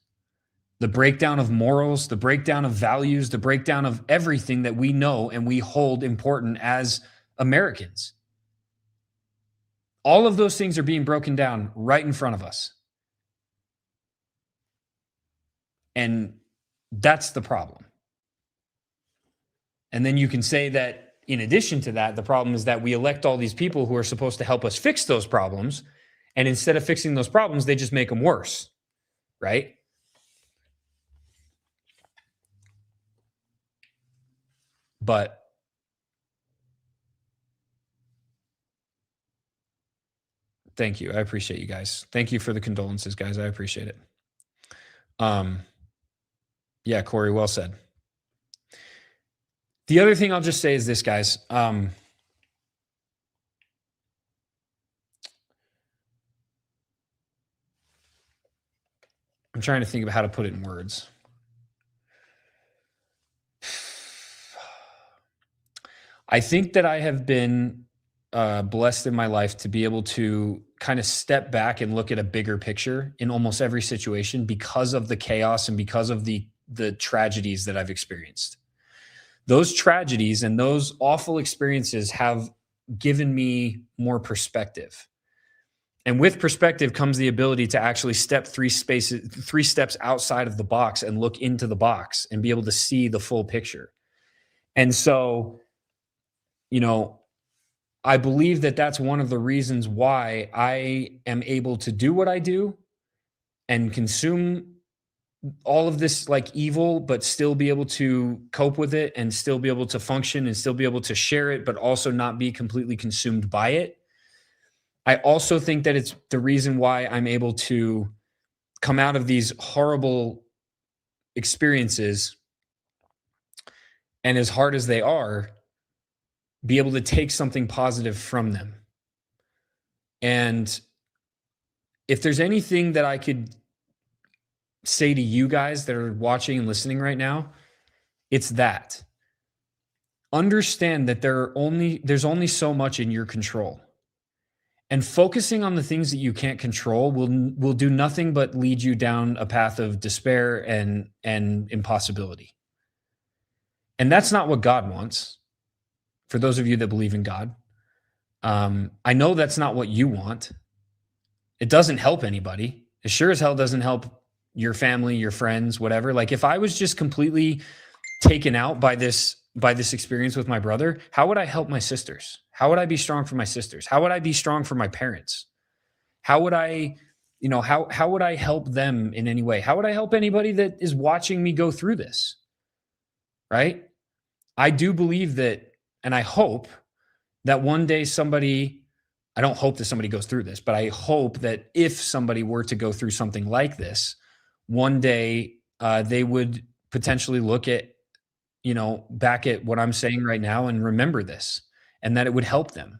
the breakdown of morals, the breakdown of values, the breakdown of everything that we know and we hold important as Americans. All of those things are being broken down right in front of us. And that's the problem. And then you can say that in addition to that, the problem is that we elect all these people who are supposed to help us fix those problems. And instead of fixing those problems, they just make them worse, right? But thank you. I appreciate you guys. Thank you for the condolences, guys. I appreciate it. Yeah, Corey, well said. The other thing I'll just say is this, guys. I'm trying to think of how to put it in words. I think that I have been blessed in my life to be able to kind of step back and look at a bigger picture in almost every situation because of the chaos and because of the tragedies that I've experienced. Those tragedies and those awful experiences have given me more perspective. And with perspective comes the ability to actually step three steps outside of the box and look into the box and be able to see the full picture. And so, I believe that that's one of the reasons why I am able to do what I do and consume all of this like evil, but still be able to cope with it and still be able to function and still be able to share it, but also not be completely consumed by it. I also think that it's the reason why I'm able to come out of these horrible experiences, and as hard as they are, be able to take something positive from them. And if there's anything that I could say to you guys that are watching and listening right now, it's that. Understand that there's only so much in your control. And focusing on the things that you can't control will do nothing but lead you down a path of despair and impossibility. And that's not what God wants. For those of you that believe in God, I know that's not what you want. It doesn't help anybody. It sure as hell doesn't help your family, your friends, whatever. Like if I was just completely taken out by this experience with my brother, how would I help my sisters? How would I be strong for my sisters? How would I be strong for my parents? How would I, how would I help them in any way? How would I help anybody that is watching me go through this? Right? I do believe that, and I hope that one day I don't hope that somebody goes through this, but I hope that if somebody were to go through something like this, one day they would potentially look at, back at what I'm saying right now and remember this, and that it would help them.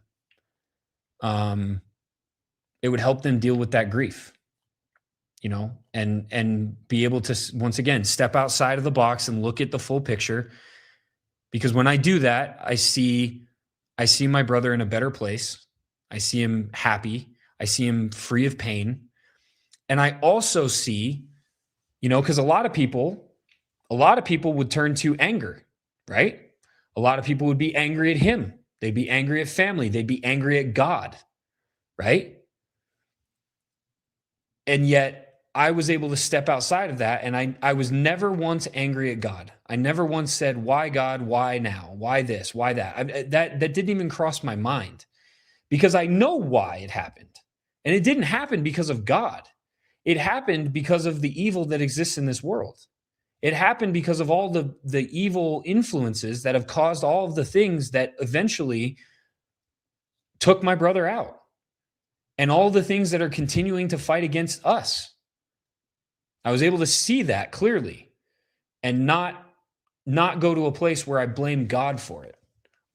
It would help them deal with that grief, and be able to, once again, step outside of the box and look at the full picture. Because when I do that, I see my brother in a better place. I see him happy. I see him free of pain. And I also see, because a lot of people would turn to anger, right? A lot of people would be angry at him. They'd be angry at family. They'd be angry at God, right? And yet I was able to step outside of that. And I was never once angry at God. I never once said, why God? Why now? Why this? Why that? That didn't even cross my mind, because I know why it happened. And it didn't happen because of God. It happened because of the evil that exists in this world. It happened because of all the evil influences that have caused all of the things that eventually took my brother out, and all the things that are continuing to fight against us. I was able to see that clearly and not go to a place where I blame God for it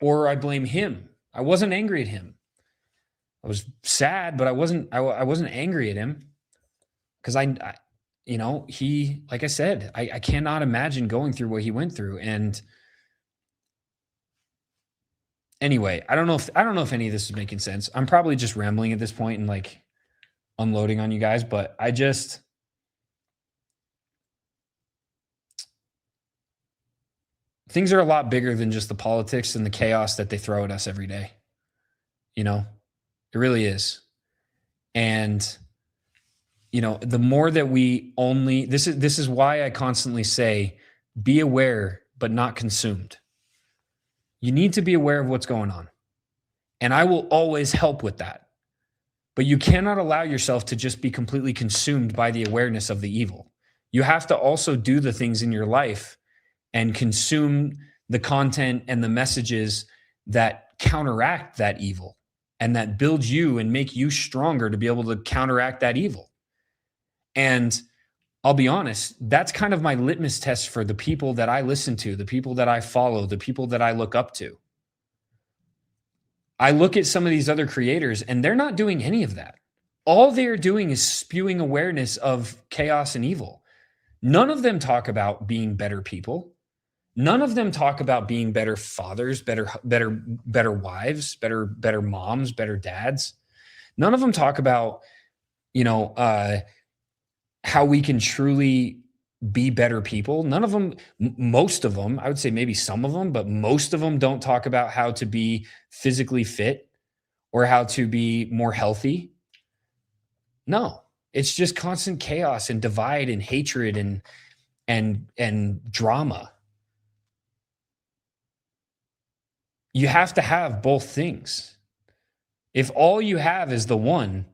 or I blame him. I wasn't angry at him. I was sad, but I wasn't angry at him, because he, like I said, I cannot imagine going through what he went through. And anyway, I don't know if any of this is making sense. I'm probably just rambling at this point and like unloading on you guys, but things are a lot bigger than just the politics and the chaos that they throw at us every day. It really is. And, the more that we this is why I constantly say, be aware, but not consumed. You need to be aware of what's going on. And I will always help with that. But you cannot allow yourself to just be completely consumed by the awareness of the evil. You have to also do the things in your life and consume the content and the messages that counteract that evil and that build you and make you stronger to be able to counteract that evil. And I'll be honest, that's kind of my litmus test for the people that I listen to, the people that I follow, the people that I look up to. I look at some of these other creators and they're not doing any of that. All they're doing is spewing awareness of chaos and evil. None of them talk about being better people. None of them talk about being better fathers, better wives, better moms, better dads. None of them talk about, how we can truly be better people. None of them, most of them, I would say maybe some of them, but most of them don't talk about how to be physically fit or how to be more healthy. No, it's just constant chaos and divide and hatred and drama. You have to have both things. If all you have is the one,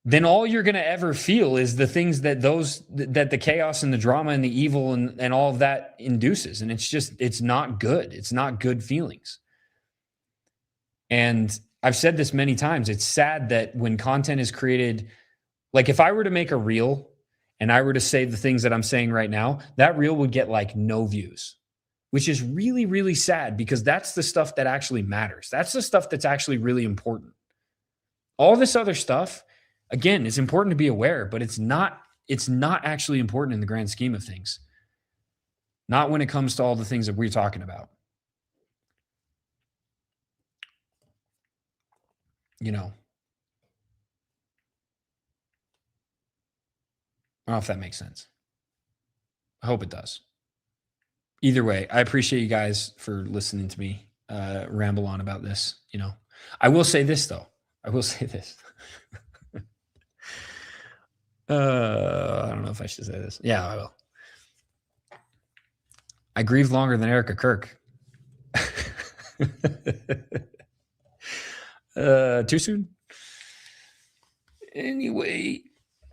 then all you're going to ever feel is the things that the chaos and the drama and the evil and all of that induces. And it's not good. It's not good feelings. And I've said this many times. It's sad that when content is created, like if I were to make a reel and I were to say the things that I'm saying right now, that reel would get like no views, which is really, really sad because that's the stuff that actually matters. That's the stuff that's actually really important. All this other stuff, again, it's important to be aware, but it's not actually important in the grand scheme of things. Not when it comes to all the things that we're talking about. You know. I don't know if that makes sense. I hope it does. Either way, I appreciate you guys for listening to me ramble on about this. You know, I will say this though. I will say this. I don't know if I should say this. Yeah, I will. I grieved longer than Erica Kirk. Too soon? Anyway,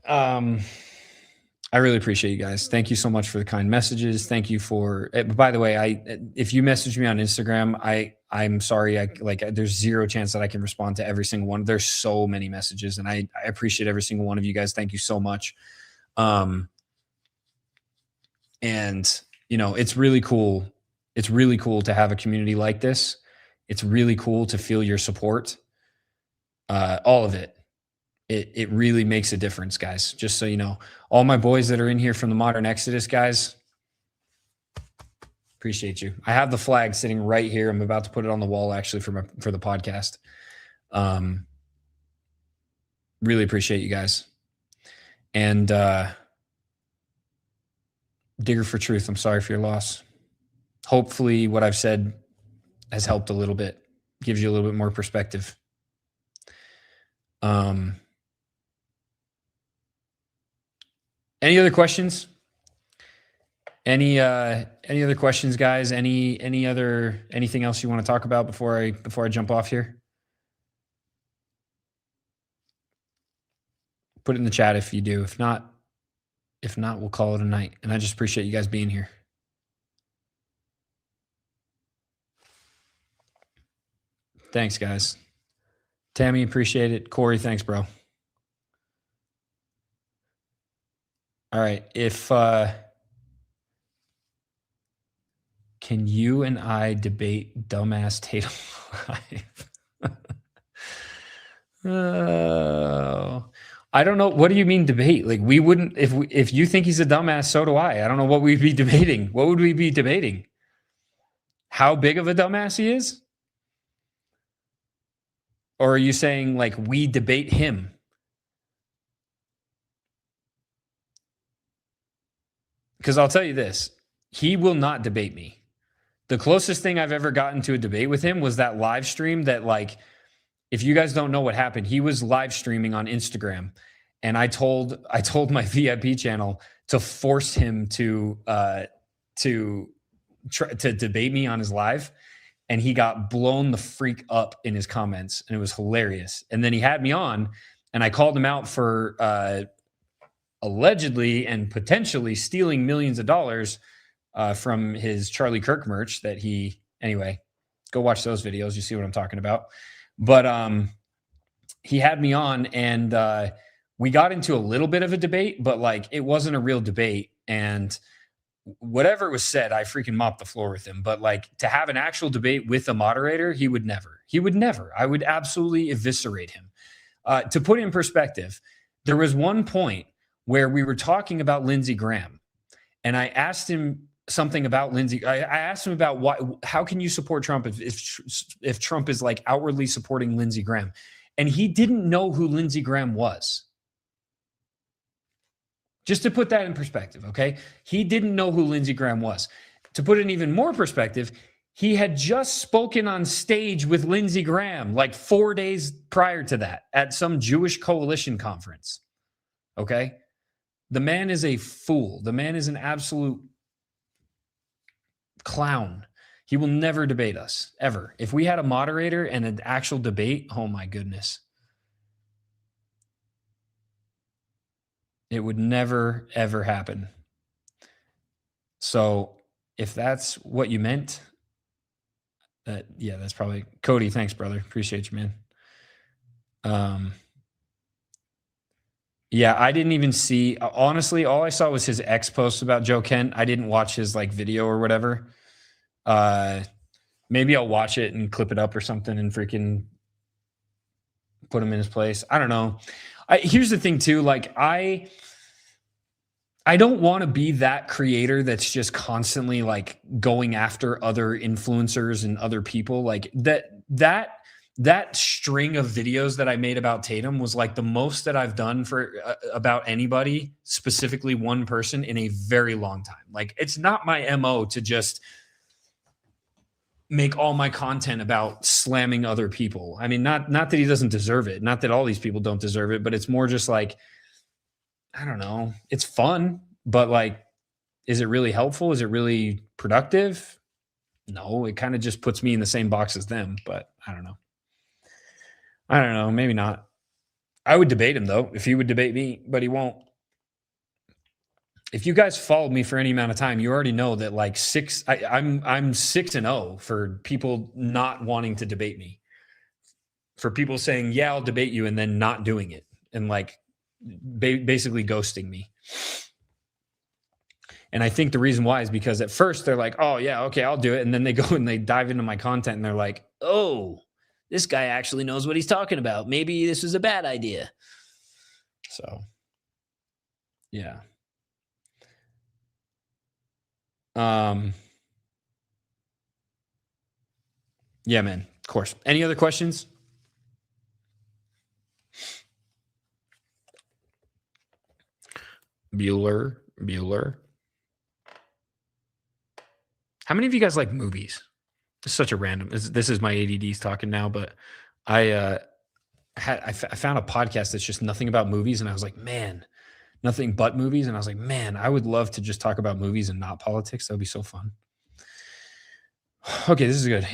I really appreciate you guys. Thank you so much for the kind messages. Thank you for, by the way, if you message me on Instagram, I'm sorry. There's zero chance that I can respond to every single one. There's so many messages and I appreciate every single one of you guys. Thank you so much. And you know, it's really cool. It's really cool to have a community like this. It's really cool to feel your support. All of it. It really makes a difference, guys. Just so you know, all my boys that are in here from the Modern Exodus, guys, appreciate you. I have the flag sitting right here. I'm about to put it on the wall actually for the podcast. Really appreciate you guys. And Digger for Truth, I'm sorry for your loss. Hopefully what I've said has helped a little bit, gives you a little bit more perspective. Any other questions? Any other questions, guys? Anything else you want to talk about before I jump off here? Put it in the chat if you do. If not, we'll call it a night. And I just appreciate you guys being here. Thanks, guys. Tammy, appreciate it. Corey, thanks, bro. All right. Can you and I debate dumbass Tatum live? I don't know. What do you mean debate? Like we wouldn't, if you think he's a dumbass, so do I. I don't know what we'd be debating. What would we be debating? How big of a dumbass he is? Or are you saying like we debate him? Because I'll tell you this, he will not debate me. The closest thing I've ever gotten to a debate with him was that live stream that, like, if you guys don't know what happened, he was live streaming on Instagram. And I told my VIP channel to force him to debate me on his live. And he got blown the freak up in his comments. And it was hilarious. And then he had me on and I called him out for allegedly and potentially stealing millions of dollars from his Charlie Kirk merch that anyway, go watch those videos. You see what I'm talking about. But he had me on and we got into a little bit of a debate, but like it wasn't a real debate. And whatever was said, I freaking mopped the floor with him. But like to have an actual debate with a moderator, he would never. I would absolutely eviscerate him. To put it in perspective, there was one point where we were talking about Lindsey Graham. And I asked him something about Lindsey. I asked him about how can you support Trump if Trump is like outwardly supporting Lindsey Graham? And he didn't know who Lindsey Graham was. Just to put that in perspective, okay? He didn't know who Lindsey Graham was. To put it in even more perspective, he had just spoken on stage with Lindsey Graham like 4 days prior to that at some Jewish coalition conference, okay? The man is a fool. The man is an absolute clown. He will never debate us, ever. If we had a moderator and an actual debate, oh my goodness. It would never, ever happen. So if that's what you meant, that's probably Cody. Thanks, brother. Appreciate you, man. Yeah, I didn't even see, honestly, all I saw was his ex post about Joe Kent. I didn't watch his like video or whatever. Maybe I'll watch it and clip it up or something and freaking put him in his place. I don't know. Here's the thing too. Like I don't want to be that creator that's just constantly like going after other influencers and other people. Like that string of videos that I made about Tatum was like the most that I've done for about anybody, specifically one person, in a very long time. Like it's not my MO to just make all my content about slamming other people. I mean, not that he doesn't deserve it, not that all these people don't deserve it, but it's more just like, I don't know. It's fun, but like, is it really helpful? Is it really productive? No, it kind of just puts me in the same box as them, but I don't know. Maybe not. I would debate him though, if he would debate me, but he won't. If you guys followed me for any amount of time, you already know that like I'm 6-0 for people not wanting to debate me. For people saying, yeah, I'll debate you, and then not doing it. And like basically ghosting me. And I think the reason why is because at first they're like, oh yeah, okay, I'll do it. And then they go and they dive into my content and they're like, oh, this guy actually knows what he's talking about. Maybe this is a bad idea. So, yeah. Yeah, man, of course. Any other questions? Bueller. How many of you guys like movies? It's such a random. This is my ADD's talking now, but I found a podcast that's just nothing about movies, and I was like, man, nothing but movies, and I was like, man, I would love to just talk about movies and not politics. That would be so fun. Okay, this is good.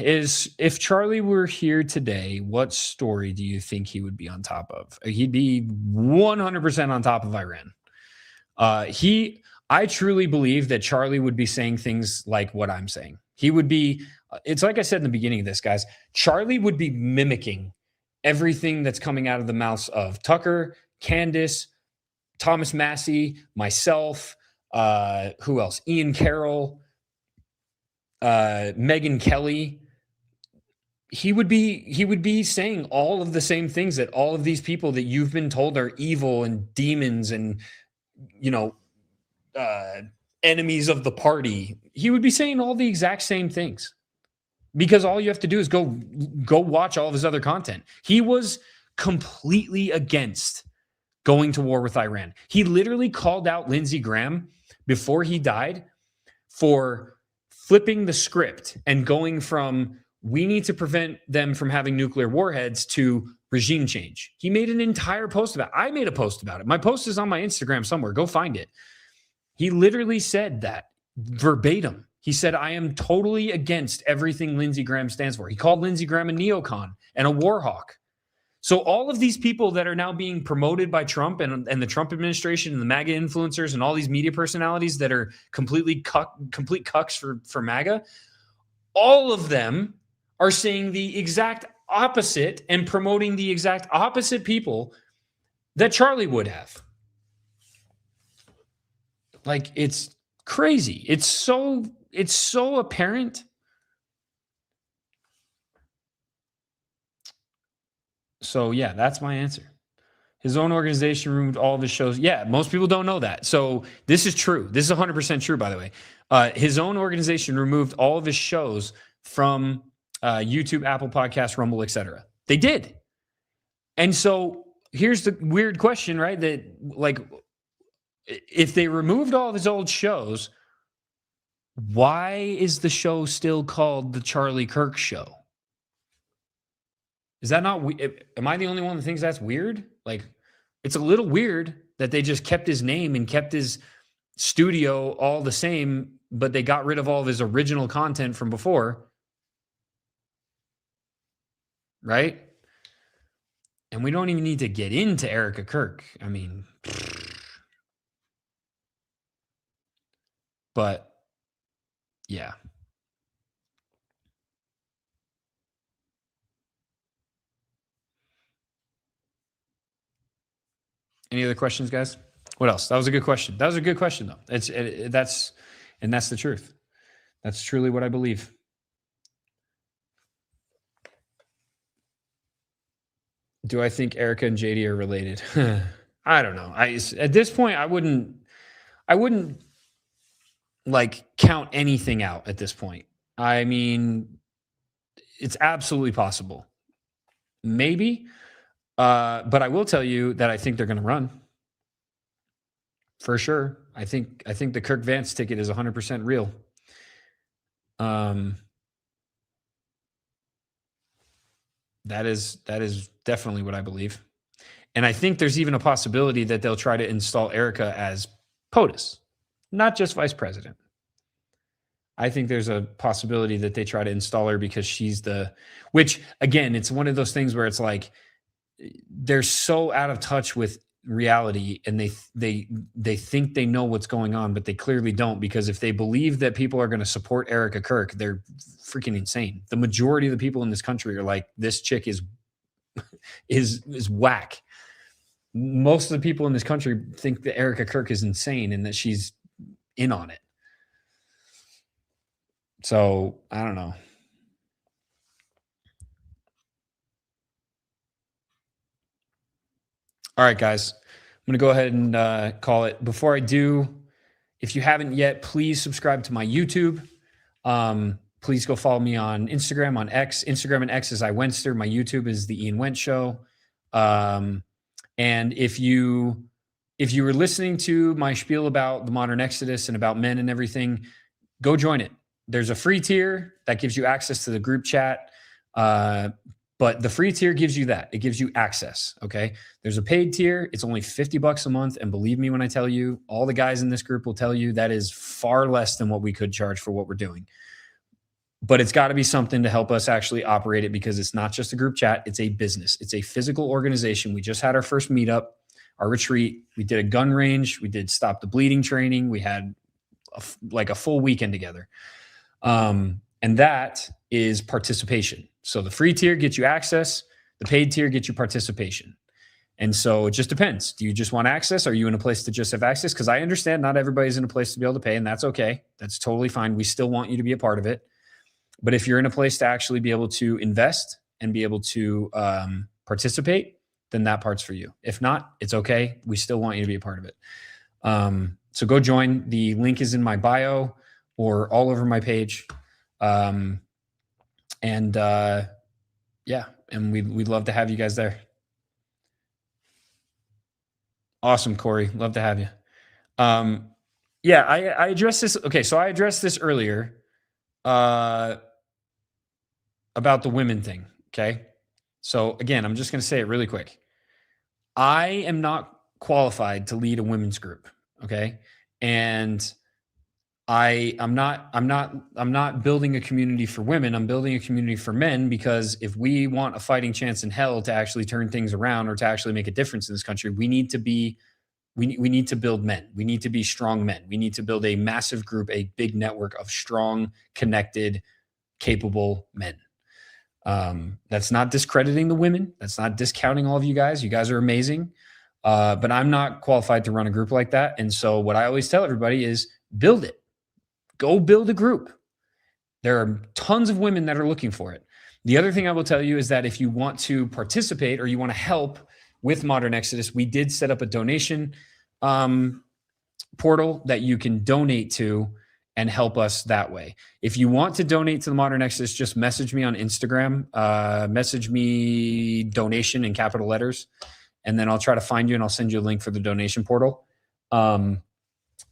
If Charlie were here today, what story do you think he would be on top of? He'd be 100% on top of Iran. I truly believe that Charlie would be saying things like what I'm saying. He would be, it's like I said in the beginning of this, guys, Charlie would be mimicking everything that's coming out of the mouths of Tucker, Candace, Thomas Massey, myself, who else? Ian Carroll, Megyn Kelly. He would be saying all of the same things that all of these people that you've been told are evil and demons and, you know, enemies of the party. He would be saying all the exact same things because all you have to do is go watch all of his other content. He was completely against going to war with Iran. He literally called out Lindsey Graham before he died for flipping the script and going from we need to prevent them from having nuclear warheads to regime change. He made an entire post about it. I made a post about it. My post is on my Instagram somewhere. Go find it. He literally said that verbatim. He said, I am totally against everything Lindsey Graham stands for. He called Lindsey Graham a neocon and a war hawk. So all of these people that are now being promoted by Trump and the Trump administration and the MAGA influencers and all these media personalities that are complete cucks for MAGA, all of them are saying the exact opposite and promoting the exact opposite people that Charlie would have. Like, it's crazy. It's so apparent. So yeah, that's my answer. His own organization removed all of his shows. Yeah, most people don't know that. So this is true. This is 100% true, by the way. His own organization removed all of his shows from YouTube, Apple Podcasts, Rumble, etc. They did. And so here's the weird question, right? That like, if they removed all of his old shows, why is the show still called The Charlie Kirk Show? Is that not, am I the only one that thinks that's weird? Like, it's a little weird that they just kept his name and kept his studio all the same, but they got rid of all of his original content from before. Right? And we don't even need to get into Erica Kirk. I mean, But yeah. Any other questions, guys? What else? That was a good question. That was a good question, though. That's the truth. That's truly what I believe. Do I think Erica and JD are related? I don't know. At this point, I wouldn't like count anything out at this point. I mean, it's absolutely possible. Maybe. But I will tell you that I think they're going to run. For sure. I think the Kirk Vance ticket is 100% real. That is definitely what I believe. And I think there's even a possibility that they'll try to install Erica as POTUS, not just vice president. I think there's a possibility that they try to install her because she's which again, it's one of those things where it's like, they're so out of touch with reality, and they think they know what's going on, but they clearly don't, because if they believe that people are going to support Erica Kirk, they're freaking insane. The majority of the people in this country are like, this chick is whack. Most of the people in this country think that Erica Kirk is insane and that she's in on it. So I don't know. All right, guys, I'm going to go ahead and call it. Before I do, if you haven't yet, please subscribe to my YouTube. Please go follow me on Instagram, on X. Instagram and X is iWenster. My YouTube is The Ian Wentz Show. And if you were listening to my spiel about the modern Exodus and about men and everything, go join it. There's a free tier that gives you access to the group chat. But the free tier gives you that. It gives you access, okay? There's a paid tier. It's only $50 a month. And believe me when I tell you, all the guys in this group will tell you that is far less than what we could charge for what we're doing. But it's got to be something to help us actually operate it, because it's not just a group chat. It's a business. It's a physical organization. We just had our first meetup, our retreat. We did a gun range. We did stop the bleeding training. We had a full weekend together. And that is participation. So the free tier gets you access. The paid tier gets you participation. And so it just depends. Do you just want access? Are you in a place to just have access? Because I understand not everybody's in a place to be able to pay, and that's okay. That's totally fine. We still want you to be a part of it. But if you're in a place to actually be able to invest and be able to participate, then that part's for you. If not, it's okay. We still want you to be a part of it. So go join. The link is in my bio or all over my page. And we'd love to have you guys there. Awesome, Corey. Love to have you. I addressed this. Okay, so I addressed this earlier about the women thing. Okay. So again, I'm just going to say it really quick. I am not qualified to lead a women's group. Okay. And I'm not building a community for women. I'm building a community for men, because if we want a fighting chance in hell to actually turn things around or to actually make a difference in this country, we need to build men. We need to be strong men. We need to build a massive group, a big network of strong, connected, capable men. That's not discrediting the women. That's not discounting all of you guys. You guys are amazing. But I'm not qualified to run a group like that. And so what I always tell everybody is build it. Go build a group. There are tons of women that are looking for it. The other thing I will tell you is that if you want to participate or you want to help with Modern Exodus, we did set up a donation portal that you can donate to and help us that way. If you want to donate to the Modern Exodus, just message me on Instagram. Message me donation in capital letters, and then I'll try to find you and I'll send you a link for the donation portal.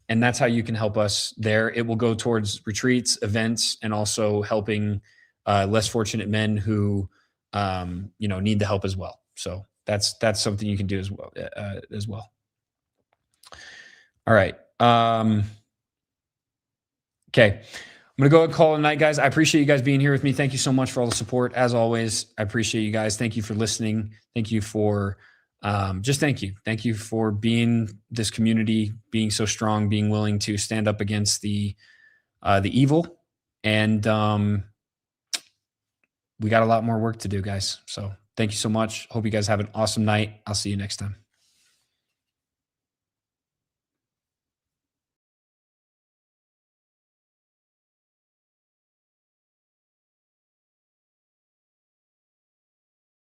And that's how you can help us there. It will go towards retreats, events, and also helping less fortunate men who, need the help as well. So that's something you can do as well. All right. Okay. I'm going to go ahead and call it a night, guys. I appreciate you guys being here with me. Thank you so much for all the support. As always, I appreciate you guys. Thank you for listening. Thank you for just thank you. Thank you for being this community, being so strong, being willing to stand up against the evil. And we got a lot more work to do, guys. So thank you so much. Hope you guys have an awesome night. I'll see you next time.